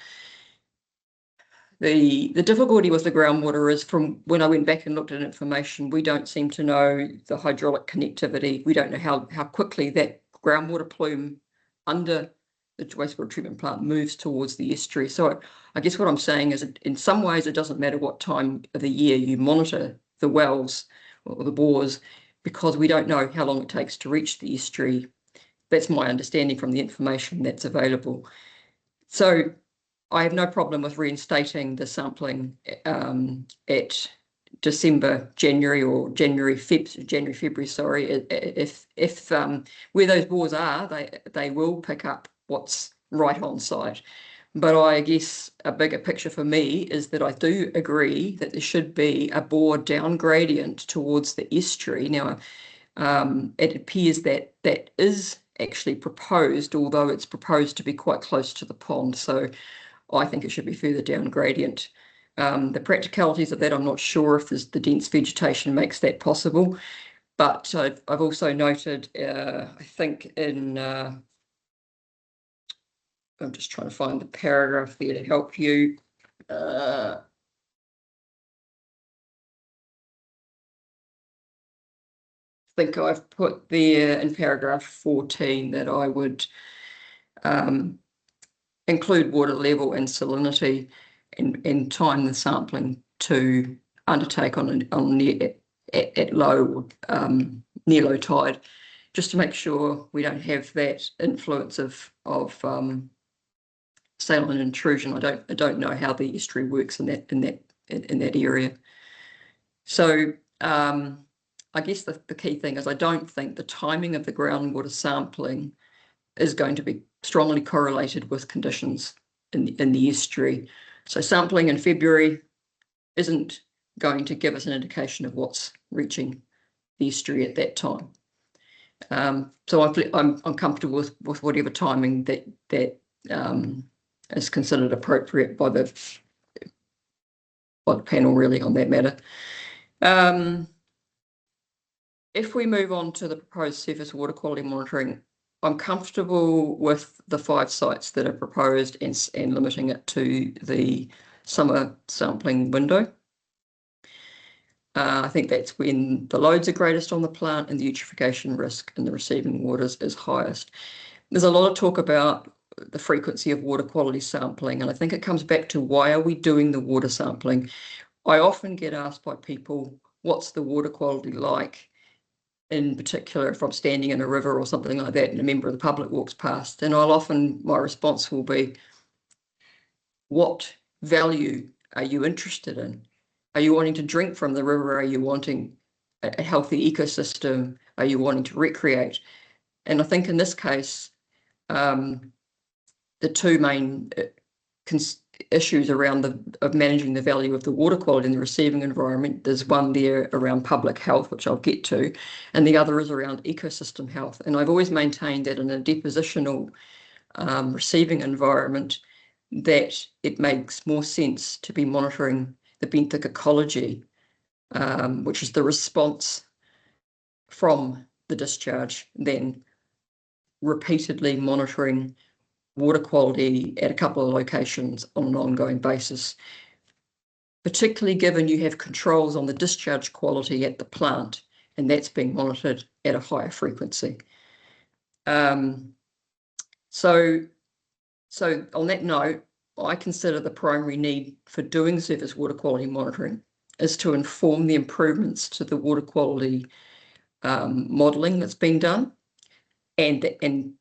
The difficulty with the groundwater is, from when I went back and looked at information, we don't seem to know the hydraulic connectivity. We don't know how quickly that groundwater plume under the wastewater treatment plant moves towards the estuary. So I guess what I'm saying is, in some ways, it doesn't matter what time of the year you monitor the wells or the bores, because we don't know how long it takes to reach the estuary. That's my understanding from the information that's available. So I have no problem with reinstating the sampling at December, January, or January, February, sorry. If where those bores are, they will pick up what's right on site. But I guess a bigger picture for me is that I do agree that there should be a bore down gradient towards the estuary. Now, it appears that that is actually proposed, although it's proposed to be quite close to the pond. So I think it should be further down gradient. The practicalities of that, I'm not sure if the dense vegetation makes that possible. But I've also noted, I think in, I'm just trying to find the paragraph there to help you. I think I've put there in paragraph 14 that I would include water level and salinity and time the sampling to undertake on at low near low tide, just to make sure we don't have that influence of saline intrusion. I don't know how the estuary works in that area. So I guess the key thing is, I don't think the timing of the groundwater sampling is going to be strongly correlated with conditions in the estuary. So sampling in February isn't going to give us an indication of what's reaching the estuary at that time. So I'm comfortable with whatever timing that is considered appropriate by the panel, really, on that matter. If we move on to the proposed surface water quality monitoring, I'm comfortable with the 5 sites that are proposed and limiting it to the summer sampling window. I think that's when the loads are greatest on the plant and the eutrophication risk in the receiving waters is highest. There's a lot of talk about the frequency of water quality sampling, and I think it comes back to, why are we doing the water sampling? I often get asked by people, what's the water quality like? In particular, if I'm standing in a river or something like that and a member of the public walks past, and my response will be, what value are you interested in? Are you wanting to drink from the river? Are you wanting a healthy ecosystem? Are you wanting to recreate? And I think in this case, the two main issues around of managing the value of the water quality in the receiving environment. There's one there around public health, which I'll get to, and the other is around ecosystem health. And I've always maintained that in a depositional receiving environment, that it makes more sense to be monitoring the benthic ecology, which is the response from the discharge, than repeatedly monitoring water quality at a couple of locations on an ongoing basis, particularly given you have controls on the discharge quality at the plant, and that's being monitored at a higher frequency. So on that note, I consider the primary need for doing surface water quality monitoring is to inform the improvements to the water quality modelling that's been done, and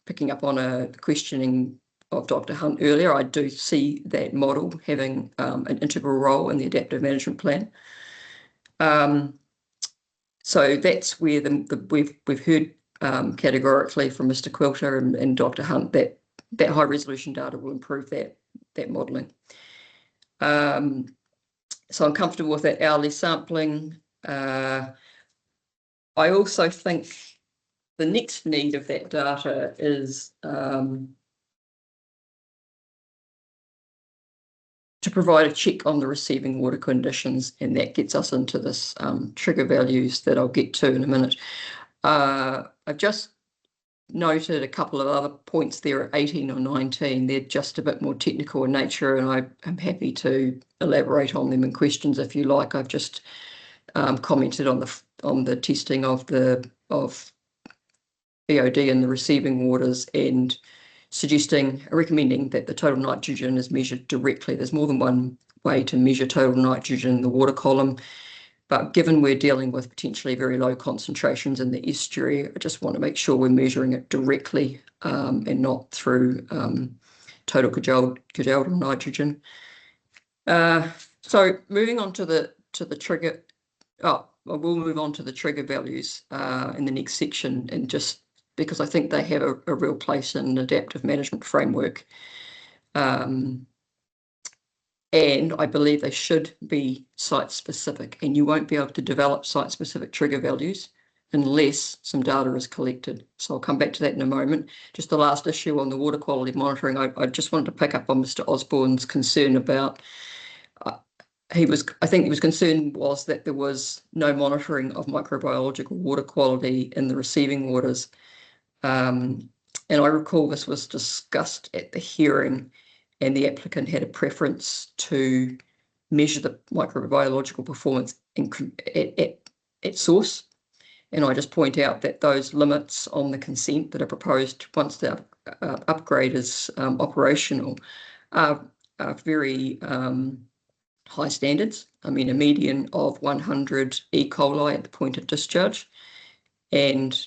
picking up on a questioning of Dr. Hunt earlier, I do see that model having an integral role in the adaptive management plan. So that's where we've heard categorically from Mr. Quilter and Dr. Hunt that high resolution data will improve that modelling. So I'm comfortable with that hourly sampling. I also think the next need of that data is to provide a check on the receiving water conditions, and that gets us into this trigger values that I'll get to in a minute. I've just noted a couple of other points there at 18 or 19. They're just a bit more technical in nature, and I'm happy to elaborate on them in questions if you like. I've just commented on the testing of BOD in the receiving waters, and recommending that the total nitrogen is measured directly. There's more than one way to measure total nitrogen in the water column, but given we're dealing with potentially very low concentrations in the estuary, I just want to make sure we're measuring it directly and not through total cajoled nitrogen. So moving on to the trigger. I will move on to the trigger values in the next section, and just because I think they have a real place in an adaptive management framework. And I believe they should be site-specific, and you won't be able to develop site-specific trigger values unless some data is collected. So I'll come back to that in a moment. Just the last issue on the water quality monitoring, I just wanted to pick up on Mr. Osborne's concern about, I think his concern was that there was no monitoring of microbiological water quality in the receiving waters. And I recall this was discussed at the hearing, and the applicant had a preference to measure the microbiological performance at source. And I just point out that those limits on the consent that are proposed once the upgrade is operational are very high standards. I mean, a median of 100 E. coli at the point of discharge. And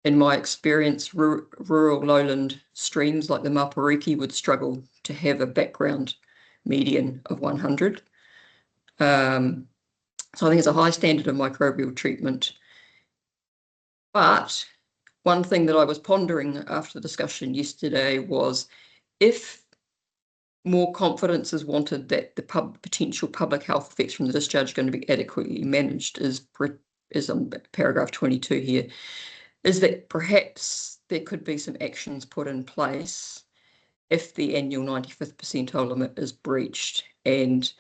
in my experience, rural lowland streams like the Matarangi would struggle to have a background median of 100. So I think it's a high standard of microbial treatment. But one thing that I was pondering after the discussion yesterday was, if more confidence is wanted that the potential public health effects from the discharge are going to be adequately managed, is on paragraph 22 here, is that perhaps there could be some actions put in place if the annual 95th percentile limit is breached. And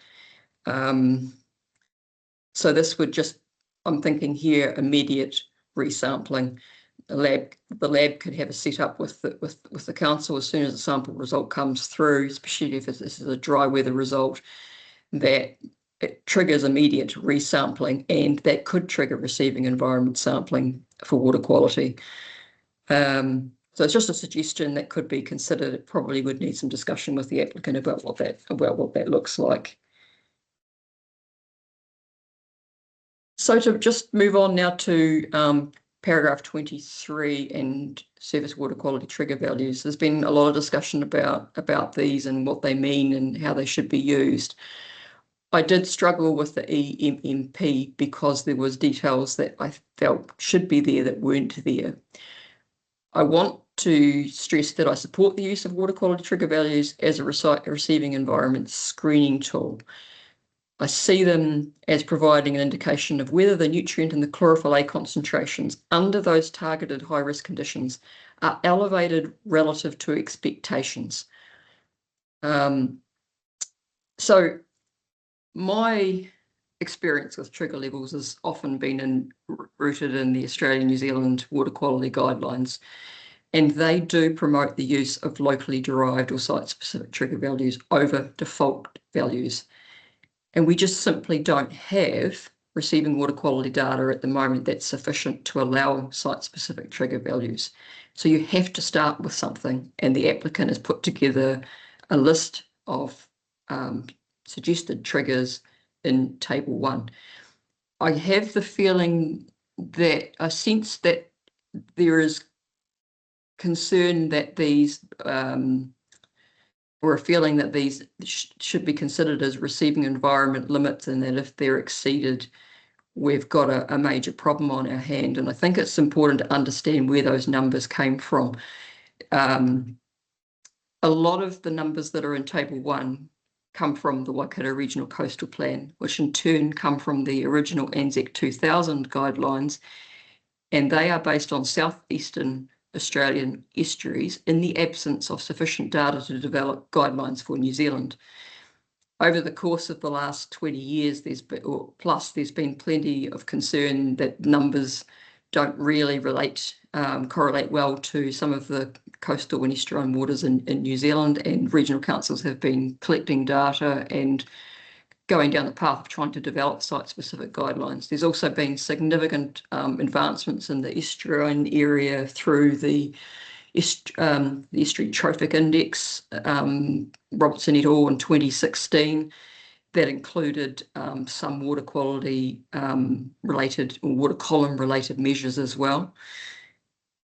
so this would just, I'm thinking here, immediate resampling. The lab could have a setup with the council as soon as the sample result comes through, especially if this is a dry weather result, that it triggers immediate resampling, and that could trigger receiving environment sampling for water quality. So it's just a suggestion that could be considered. It probably would need some discussion with the applicant about what that looks like. So to just move on now to paragraph 23 and surface water quality trigger values. There's been a lot of discussion about these and what they mean and how they should be used. I did struggle with the EMMP because there was details that I felt should be there that weren't there. I want to stress that I support the use of water quality trigger values as a receiving environment screening tool. I see them as providing an indication of whether the nutrient and the chlorophyll A concentrations under those targeted high-risk conditions are elevated relative to expectations. So my experience with trigger levels has often been rooted in the Australia-New Zealand water quality guidelines, and they do promote the use of locally derived or site-specific trigger values over default values. And we just simply don't have receiving water quality data at the moment that's sufficient to allow site-specific trigger values. So you have to start with something, and the applicant has put together a list of suggested triggers in Table 1. I have the feeling that I sense that there is concern that these or a feeling that these should be considered as receiving environment limits, and that if they're exceeded, we've got a major problem on our hand. And I think it's important to understand where those numbers came from. A lot of the numbers that are in Table 1 come from the Waikato Regional Coastal Plan, which in turn come from the original ANZAC 2000 guidelines, and they are based on southeastern Australian estuaries in the absence of sufficient data to develop guidelines for New Zealand. Over the course of the last 20 years, there's been plenty of concern that numbers don't really correlate well to some of the coastal and estuarine waters in New Zealand, and regional councils have been collecting data and going down the path of trying to develop site-specific guidelines. There's also been significant advancements in the estuarine area through the Estuary Trophic Index, Robertson et al. In 2016, that included some water quality related or water column related measures as well.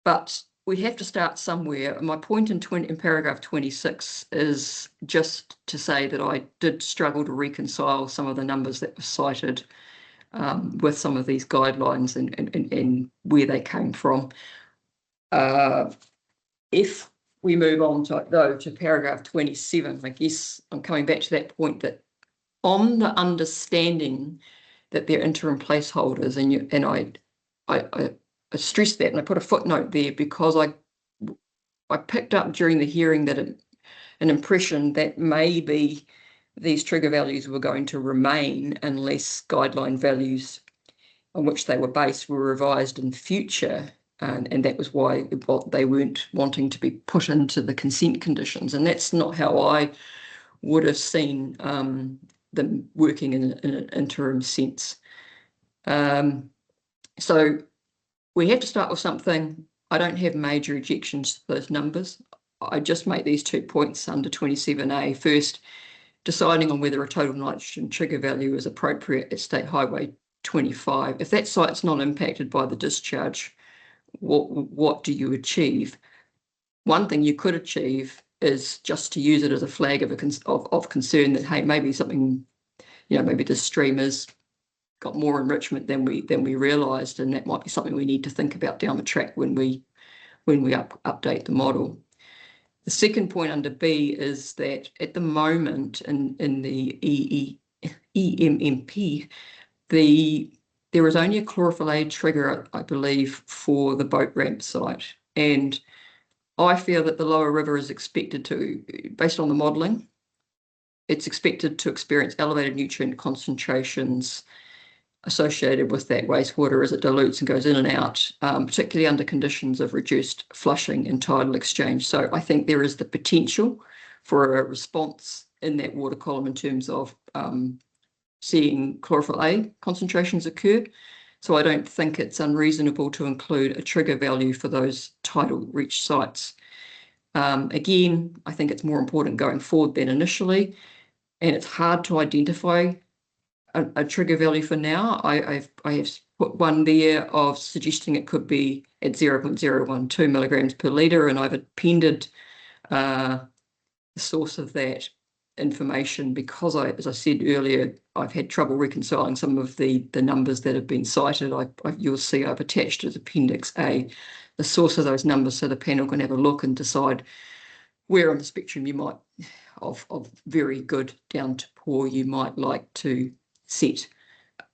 But we have to start somewhere. My point in paragraph 26 is just to say that I did struggle to reconcile some of the numbers that were cited with some of these guidelines and where they came from. If we move on to paragraph 27, I guess I'm coming back to that point that on the understanding that they're interim placeholders, and I stress that, and I put a footnote there because I picked up during the hearing that an impression that maybe these trigger values were going to remain unless guideline values on which they were based were revised in future, and that was why they weren't wanting to be put into the consent conditions. And that's not how I would have seen them working in an interim sense. So we have to start with something. I don't have major objections to those numbers. I just make these 2 points under 27A. First, deciding on whether a total nitrogen trigger value is appropriate at State Highway 25. If that site's not impacted by the discharge, what do you achieve? One thing you could achieve is just to use it as a flag of concern that, hey, maybe something, maybe the stream has got more enrichment than we realised, and that might be something we need to think about down the track when we update the model. The second point under B is that at the moment in the EMMP, there is only a chlorophyll A trigger, I believe, for the boat ramp site. And I feel that the lower river is expected to, based on the modelling, it's expected to experience elevated nutrient concentrations associated with that wastewater as it dilutes and goes in and out, particularly under conditions of reduced flushing and tidal exchange. So I think there is the potential for a response in that water column in terms of seeing chlorophyll A concentrations occur. So I don't think it's unreasonable to include a trigger value for those tidal reach sites. Again, I think it's more important going forward than initially, and it's hard to identify a trigger value for now. I have put one there of suggesting it could be at 0.012 milligrams per litre, and I've appended the source of that information because as I said earlier, I've had trouble reconciling some of the numbers that have been cited. You'll see I've attached as Appendix A the source of those numbers so the panel can have a look and decide where on the spectrum you might, of very good down to poor, you might like to set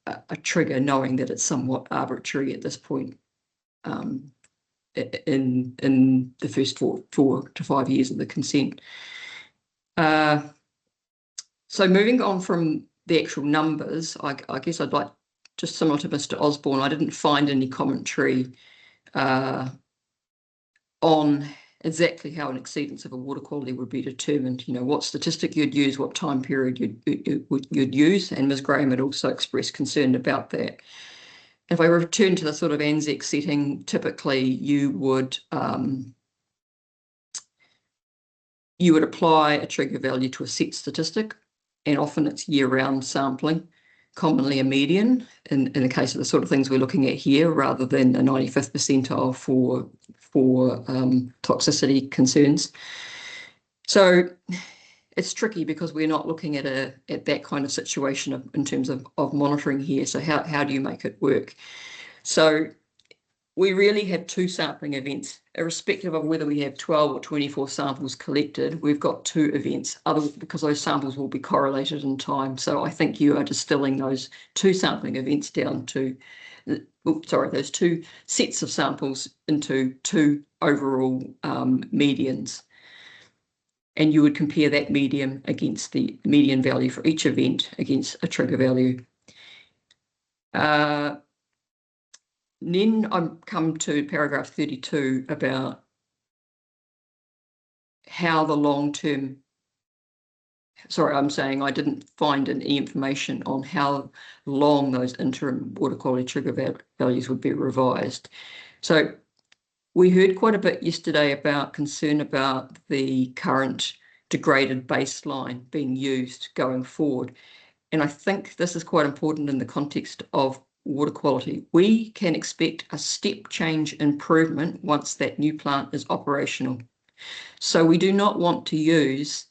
a trigger, knowing that it's somewhat arbitrary at this point in the first 4 to 5 years of the consent. So moving on from the actual numbers, I guess I'd like, just similar to Mr. Osborne, I didn't find any commentary on exactly how an exceedance of a water quality would be determined. You know, what statistic you'd use, what time period you'd use, and Ms. Graham had also expressed concern about that. If I return to the sort of ANZAC setting, typically you would apply a trigger value to a set statistic, and often it's year-round sampling, commonly a median in the case of the sort of things we're looking at here, rather than a 95th percentile for toxicity concerns. So it's tricky because we're not looking at that kind of situation in terms of monitoring here. So how do you make it work? So we really have 2 sampling events, irrespective of whether we have 12 or 24 samples collected. We've got 2 events, because those samples will be correlated in time. So I think you are distilling those 2 sampling events down to, those 2 sets of samples into 2 overall medians. And you would compare that median against the median value for each event against a trigger value. Then I come to paragraph 32 about how the long-term, I'm saying I didn't find any information on how long those interim water quality trigger values would be revised. So we heard quite a bit yesterday about concern about the current degraded baseline being used going forward. And I think this is quite important in the context of water quality. We can expect a step change improvement once that new plant is operational. So we do not want to use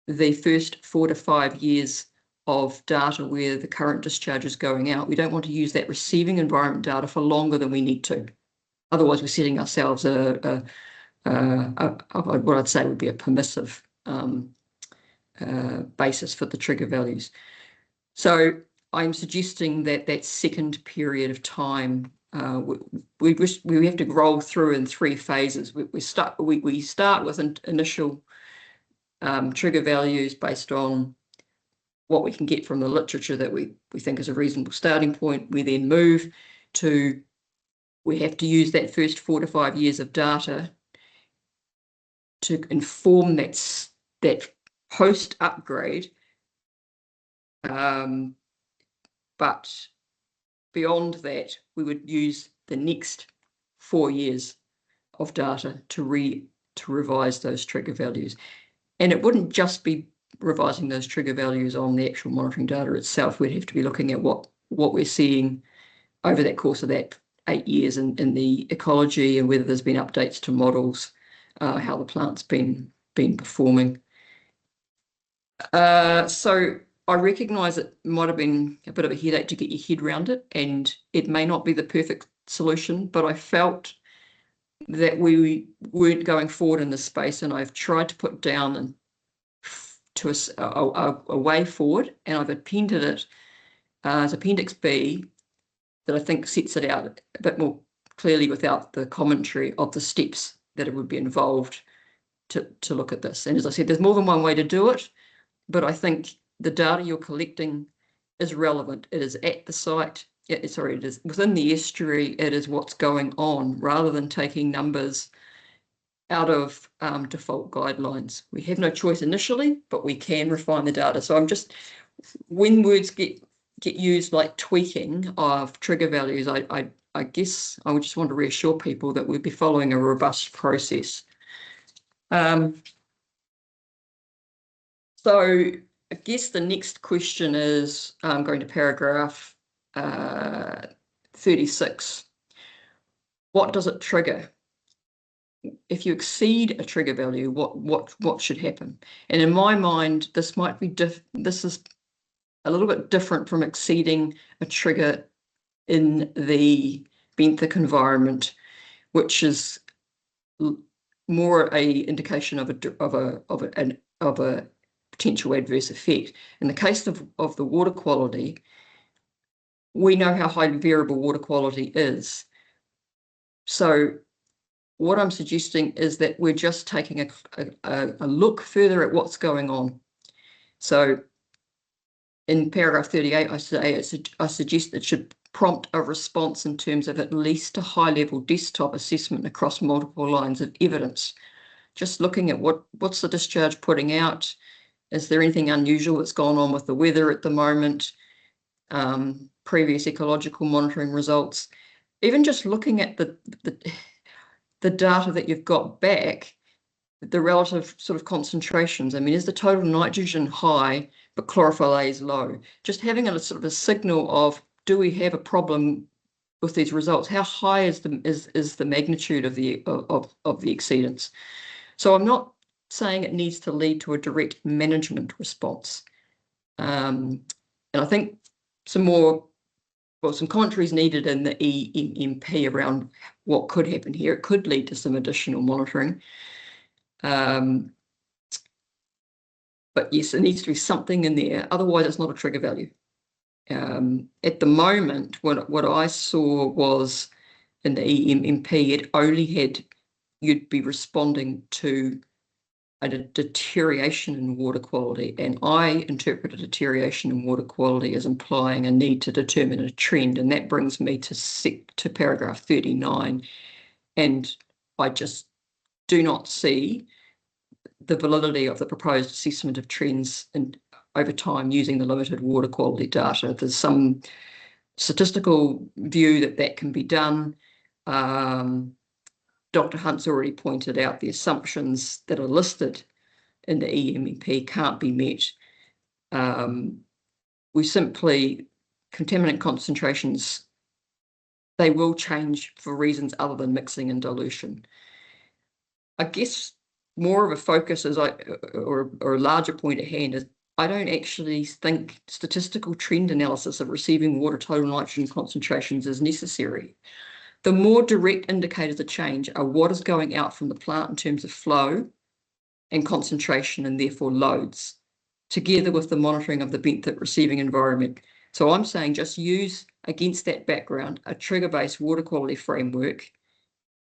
the first 4 to 5 years of data where the current discharge is going out. We don't want to use that receiving environment data for longer than we need to. Otherwise, we're setting ourselves what I'd say would be a permissive basis for the trigger values. So I'm suggesting that second period of time, we have to roll through in 3 phases. We start with initial trigger values based on what we can get from the literature that we think is a reasonable starting point. We then move to, we have to use that first 4 to 5 years of data to inform that post upgrade. But beyond that, we would use the next 4 years of data to revise those trigger values. And it wouldn't just be revising those trigger values on the actual monitoring data itself. We'd have to be looking at what we're seeing over that course of that 8 years in the ecology, and whether there's been updates to models, how the plant's been performing. So I recognise it might have been a bit of a headache to get your head around it, and it may not be the perfect solution, but I felt that we weren't going forward in this space, and I've tried to put down to a way forward, and I've appended it as Appendix B that I think sets it out a bit more clearly without the commentary of the steps that it would be involved to look at this. And as I said, there's more than one way to do it, but I think the data you're collecting is relevant. It is at the site. It is within the estuary. It is what's going on, rather than taking numbers out of default guidelines. We have no choice initially, but we can refine the data. So I'm just, when words get used like tweaking of trigger values, I guess I would just want to reassure people that we'd be following a robust process. So I guess the next question is going to paragraph 36. What does it trigger? if you exceed a trigger value, what should happen? And in my mind, this might be this is a little bit different from exceeding a trigger in the benthic environment, which is more a indication of a potential adverse effect. In the case of the water quality, we know how highly variable water quality is. So what I'm suggesting is that we're just taking a look further at what's going on. So in paragraph 38, I suggest it should prompt a response in terms of at least a high-level desktop assessment across multiple lines of evidence. Just looking at what's the discharge putting out? Is there anything unusual that's gone on with the weather at the moment? Previous ecological monitoring results. Even just looking at the data that you've got back, the relative sort of concentrations. I mean, is the total nitrogen high, but chlorophyll A is low? Just having a sort of a signal of, do we have a problem with these results? How high is the magnitude of the exceedance? So I'm not saying it needs to lead to a direct management response. And I think some commentary is needed in the EMMP around what could happen here. It could lead to some additional monitoring. But yes, there needs to be something in there. Otherwise, it's not a trigger value. At the moment, what I saw was in the EMMP, it only had, you'd be responding to a deterioration in water quality, and I interpret a deterioration in water quality as implying a need to determine a trend, and that brings me to paragraph 39, and I just do not see the validity of the proposed assessment of trends over time using the limited water quality data. There's some statistical view that can be done. Dr. Hunt's already pointed out the assumptions that are listed in the EMMP can't be met. We simply, contaminant concentrations, they will change for reasons other than mixing and dilution. I guess more of a focus is or a larger point at hand is I don't actually think statistical trend analysis of receiving water total nitrogen concentrations is necessary. The more direct indicators of change are what is going out from the plant in terms of flow and concentration and therefore loads, together with the monitoring of the benthic receiving environment. So I'm saying just use, against that background, a trigger-based water quality framework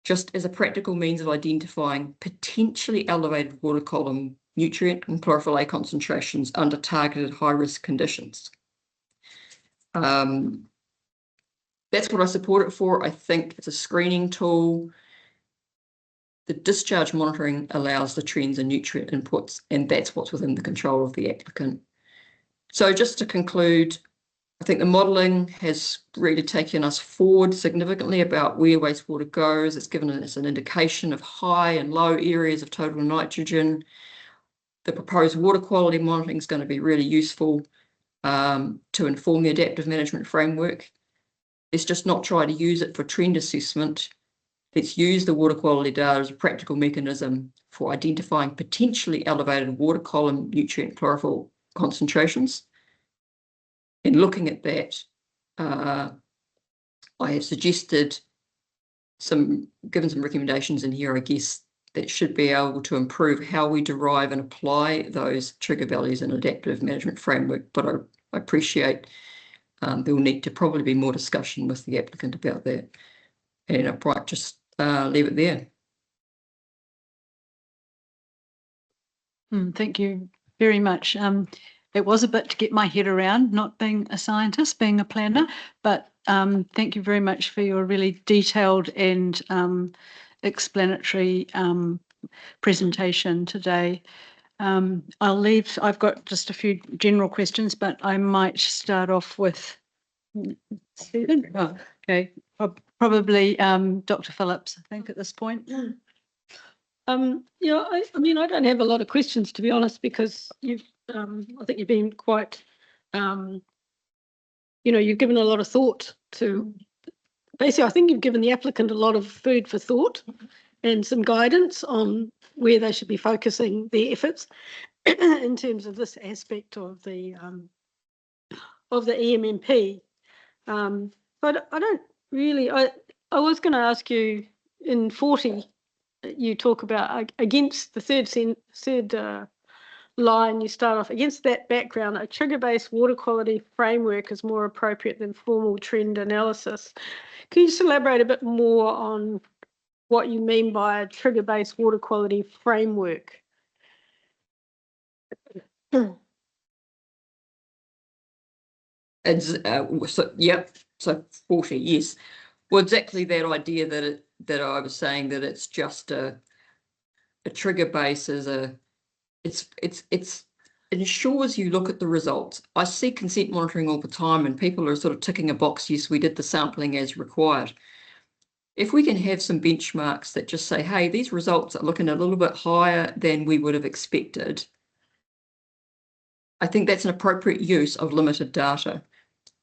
just as a practical means of identifying potentially elevated water column nutrient and chlorophyll A concentrations under targeted high-risk conditions. That's what I support it for. I think it's a screening tool. The discharge monitoring allows the trends and nutrient inputs, and that's what's within the control of the applicant. So just to conclude, I think the modelling has really taken us forward significantly about where wastewater goes. It's given us an indication of high and low areas of total nitrogen. The proposed water quality monitoring is going to be really useful to inform the adaptive management framework. Let's just not try to use it for trend assessment. Let's use the water quality data as a practical mechanism for identifying potentially elevated water column nutrient chlorophyll concentrations. In looking at that, I have suggested given some recommendations in here, I guess, that should be able to improve how we derive and apply those trigger values in adaptive management framework. But I appreciate there will need to probably be more discussion with the applicant about that. And I might just leave it there. Thank you very much. It was a bit to get my head around, not being a scientist, being a planner, but thank you very much for your really detailed and explanatory presentation today. I'll leave, I've got just a few general questions, but I might start off with Stephen. Oh, okay, probably Dr. Phillips, I think, at this point. Yeah, I mean, I don't have a lot of questions, to be honest, because you've, I think you've been quite, you've given a lot of thought to, basically, I think you've given the applicant a lot of food for thought, and some guidance on where they should be focusing their efforts in terms of this aspect of the EMMP. But I don't really, I was going to ask you in 40, you talk about against the third line, you start off against that background, a trigger-based water quality framework is more appropriate than formal trend analysis. Can you just elaborate a bit more on what you mean by a trigger-based water quality framework? It's, so 40, yes. Well, exactly that idea that I was saying, that it's just a trigger base is it ensures you look at the results. I see consent monitoring all the time and people are sort of ticking a box, yes, we did the sampling as required. If we can have some benchmarks that just say, hey, these results are looking a little bit higher than we would have expected, I think that's an appropriate use of limited data.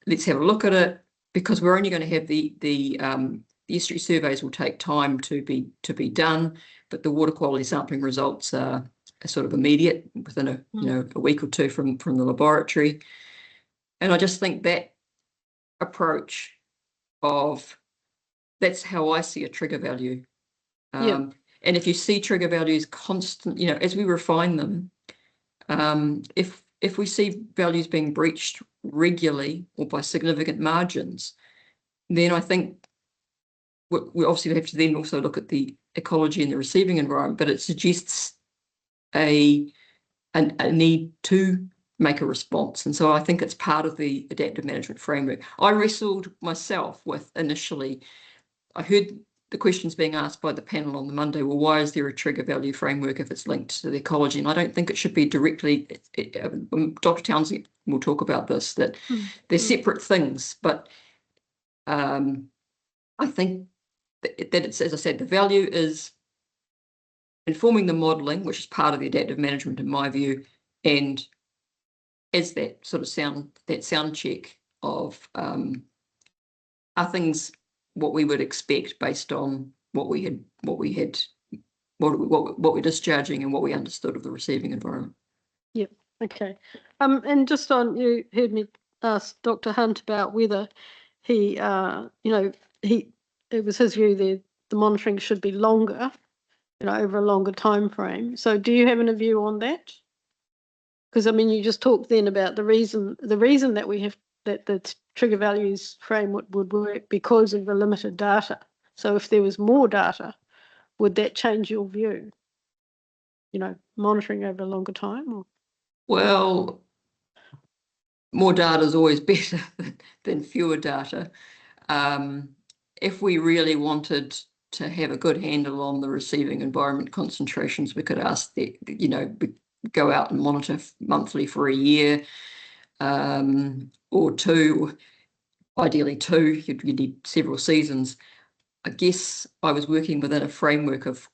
Let's have a look at it, because we're only going to have the estuary surveys will take time to be done, but the water quality sampling results are sort of immediate within a week or two from the laboratory. And I just think that approach of, that's how I see a trigger value. And if you see trigger values constant, as we refine them, if we see values being breached regularly or by significant margins, then I think we obviously have to then also look at the ecology and the receiving environment, but it suggests a need to make a response. And so I think it's part of the adaptive management framework. I wrestled myself with initially, I heard the questions being asked by the panel on the Monday, well, why is there a trigger value framework if it's linked to the ecology? And I don't think it should be directly, Dr. Townsend will talk about this, that they're separate things, but I think that it's, as I said, the value is informing the modelling, which is part of the adaptive management in my view, and as that sort of sound check of are things what we would expect based on what we're discharging and what we understood of the receiving environment. Yep. Okay. And just on, you heard me ask Dr. Hunt about whether he, it was his view that the monitoring should be longer, over a longer time frame. So do you have a view on that? Because I mean, you just talked then about the reason that we have that the trigger values framework would work because of the limited data. So if there was more data, would that change your view? Monitoring over a longer time? Or? Well, more data is always better than fewer data. If we really wanted to have a good handle on the receiving environment concentrations, we could ask go out and monitor monthly for a year, or two, ideally two. You need several seasons. I guess I was working within a framework of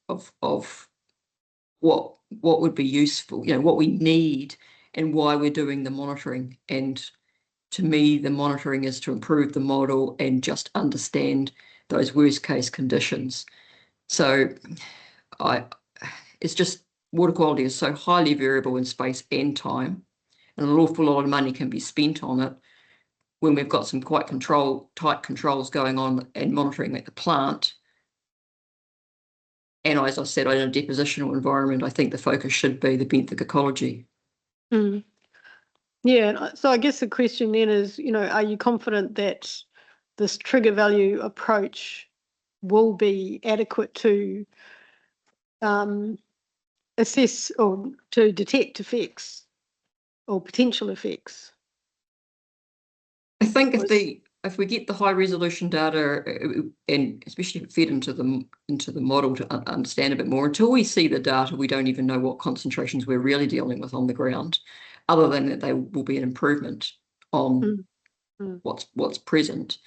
what would be useful, what we need and why we're doing the monitoring. And to me, the monitoring is to improve the model and just understand those worst case conditions. So it's just, water quality is so highly variable in space and time, and an awful lot of money can be spent on it when we've got some quite tight controls going on and monitoring at the plant. And as I said, in a depositional environment, I think the focus should be the benthic ecology. Yeah, so I guess the question then is, are you confident that this trigger value approach will be adequate to assess or to detect effects or potential effects? I think if we get the high resolution data, and especially fed into the model to understand a bit more, until we see the data, we don't even know what concentrations we're really dealing with on the ground, other than that they will be an improvement on what's present.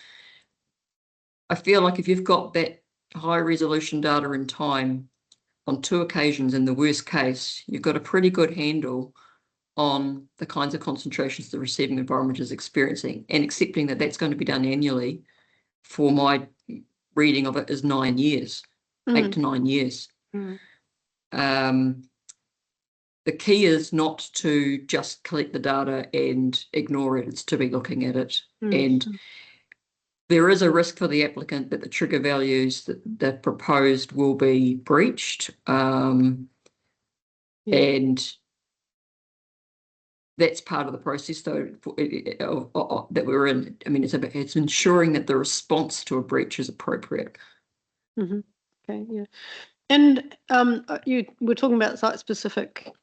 I feel like if you've got that high resolution data in time on 2 occasions, in the worst case, you've got a pretty good handle on the kinds of concentrations the receiving environment is experiencing, and accepting that that's going to be done annually. For my reading of it is 9 years. 8 to 9 years. Mm. The key is not to just collect the data and ignore it. It's to be looking at it. And there is a risk for the applicant that the trigger values that they've proposed will be breached. And that's part of the process, though, that we're in. I mean, it's ensuring that the response to a breach is appropriate. Okay, yeah. And you were talking about site-specific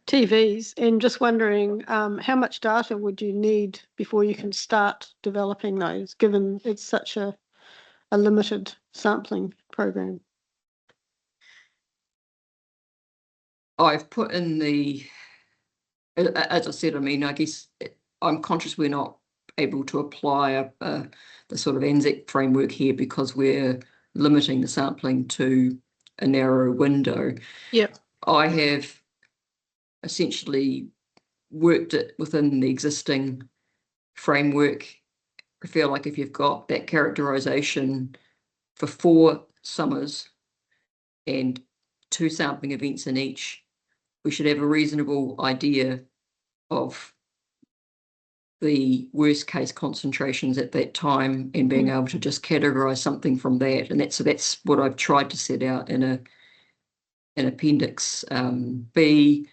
TVs, and just wondering how much data would you need before you can start developing those, given it's such a limited sampling program? I've put in as I said, I mean, I guess I'm conscious we're not able to apply the sort of ANZAC framework here because we're limiting the sampling to a narrow window. Yep. I have essentially worked it within the existing framework. I feel like if you've got that characterisation for 4 summers and 2 sampling events in each, we should have a reasonable idea of the worst case concentrations at that time and being able to just categorise something from that. And that's what I've tried to set out in an appendix B.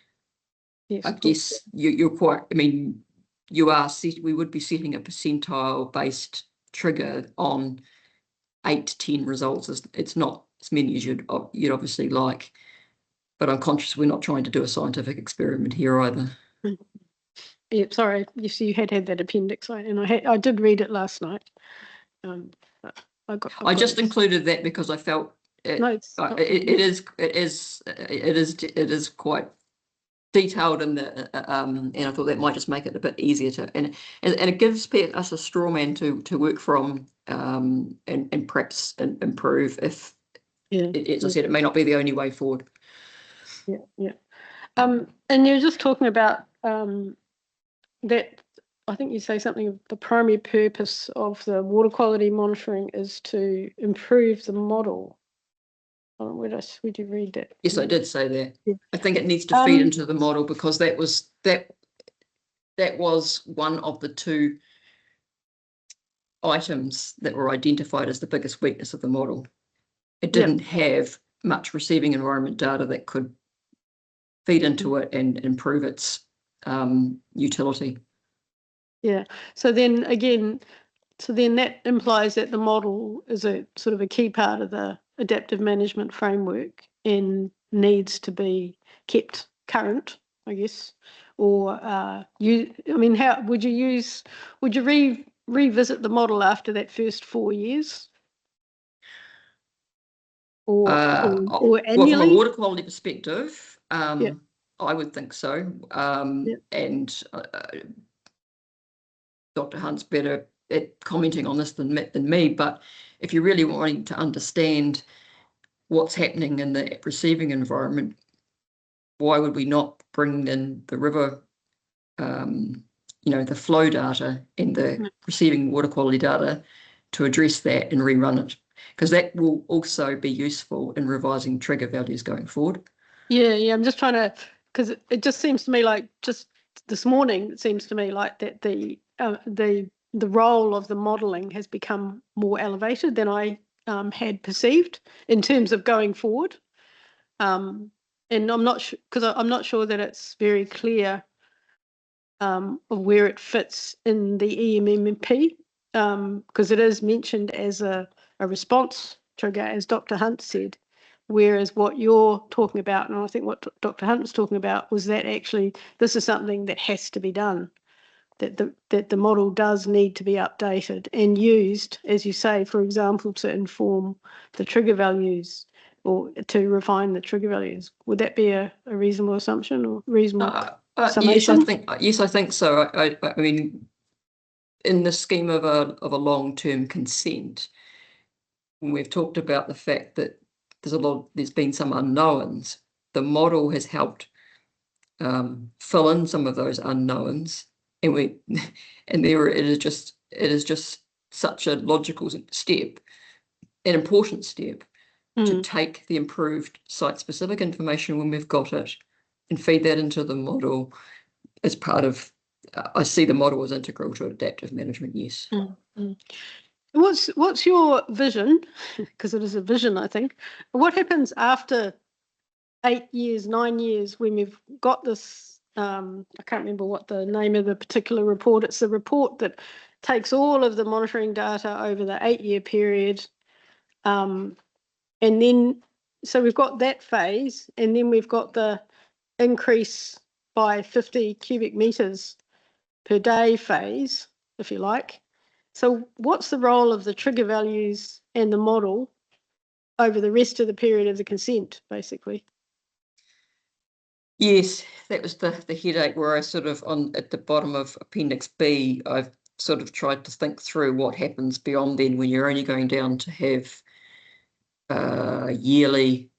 Yes, I guess you're quite, I mean, we would be setting a percentile based trigger on 8 to 10 results. It's not as many as you'd obviously like, but I'm conscious we're not trying to do a scientific experiment here either. Yep, sorry, you had that appendix, and I did read it last night. I just included that because I felt it is quite detailed in the and I thought that might just make it a bit easier to and it gives us a straw man to work from and perhaps improve if as I said, it may not be the only way forward. Yeah. And you're just talking about that. I think you say something of the primary purpose of the water quality monitoring is to improve the model. Where did you read that? Yes, I did say that. Yeah. I think it needs to feed into the model because that was one of the 2 items that were identified as the biggest weakness of the model. It didn't have much receiving environment data that could feed into it and improve its utility. Yeah. So then that implies that the model is a sort of a key part of the adaptive management framework and needs to be kept current, I guess. Or how would you revisit the model after that first 4 years? Or annually? Well, from a water quality perspective, I would think so. And Dr. Hunt's better at commenting on this than me, but if you're really wanting to understand what's happening in the receiving environment, why would we not bring in the river, the flow data and the receiving water quality data to address that and rerun it? Because that will also be useful in revising trigger values going forward. Yeah, I'm just trying to, because it just seems to me like just this morning, it seems to me like that the role of the modelling has become more elevated than I had perceived in terms of going forward. And I'm not sure, because I'm not sure that it's very clear of where it fits in the EMMP, because it is mentioned as a response trigger, as Dr. Hunt said, whereas what you're talking about, and I think what Dr. Hunt was talking about, was that actually this is something that has to be done, that the model does need to be updated and used, as you say, for example, to inform the trigger values or to refine the trigger values. Would that be a reasonable assumption or reasonable summation? Yes, I think so. I mean, in the scheme of a long-term consent, when we've talked about the fact that there's been some unknowns, the model has helped fill in some of those unknowns, and it is just such a logical step an important step to Mm. take the improved site-specific information when we've got it and feed that into the model as part of, I see the model as integral to adaptive management, yes. What's your vision? Because it is a vision, I think. What happens after 8 years, 9 years, when we've got this? I can't remember what the name of the particular report. It's the report that takes all of the monitoring data over the 8-year period, and then so we've got that phase, and then we've got the increase by 50 cubic meters per day phase, if you like. So what's the role of the trigger values and the model over the rest of the period of the consent, basically? Yes, that was the headache where I sort of, at the bottom of Appendix B, I've sort of tried to think through what happens beyond then when you're only going down to have 5-yearly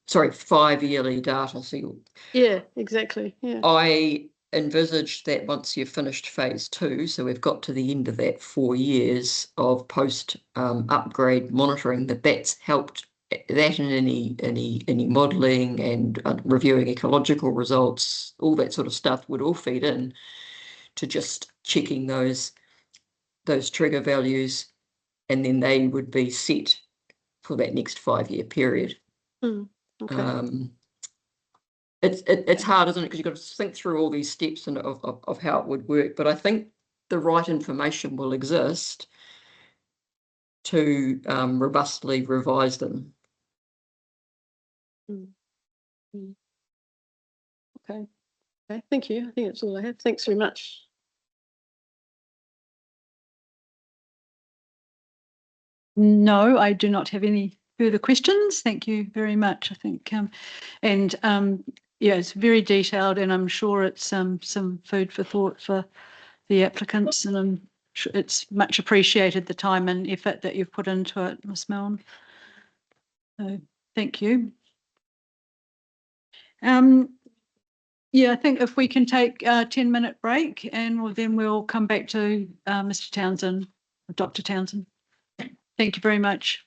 data. So Yeah, exactly. Yeah. I envisaged that once you've finished phase 2, so we've got to the end of that 4 years of post upgrade monitoring, that's helped that in any modelling and reviewing ecological results, all that sort of stuff would all feed in to just checking those trigger values, and then they would be set for that next 5-year period. Okay. It's hard, isn't it? Because you've got to think through all these steps and of how it would work. But I think the right information will exist to robustly revise them. Okay. Okay. Thank you. I think that's all I have. Thanks very much. No, I do not have any further questions. Thank you very much. I think, yeah, it's very detailed, and I'm sure it's some food for thought for the applicants, and I'm sure it's much appreciated, the time and effort that you've put into it, Ms. Milne. So thank you. Yeah, I think if we can take a 10-minute break, and then we'll come back to Mr. Townsend, Dr. Townsend. Thank you very much.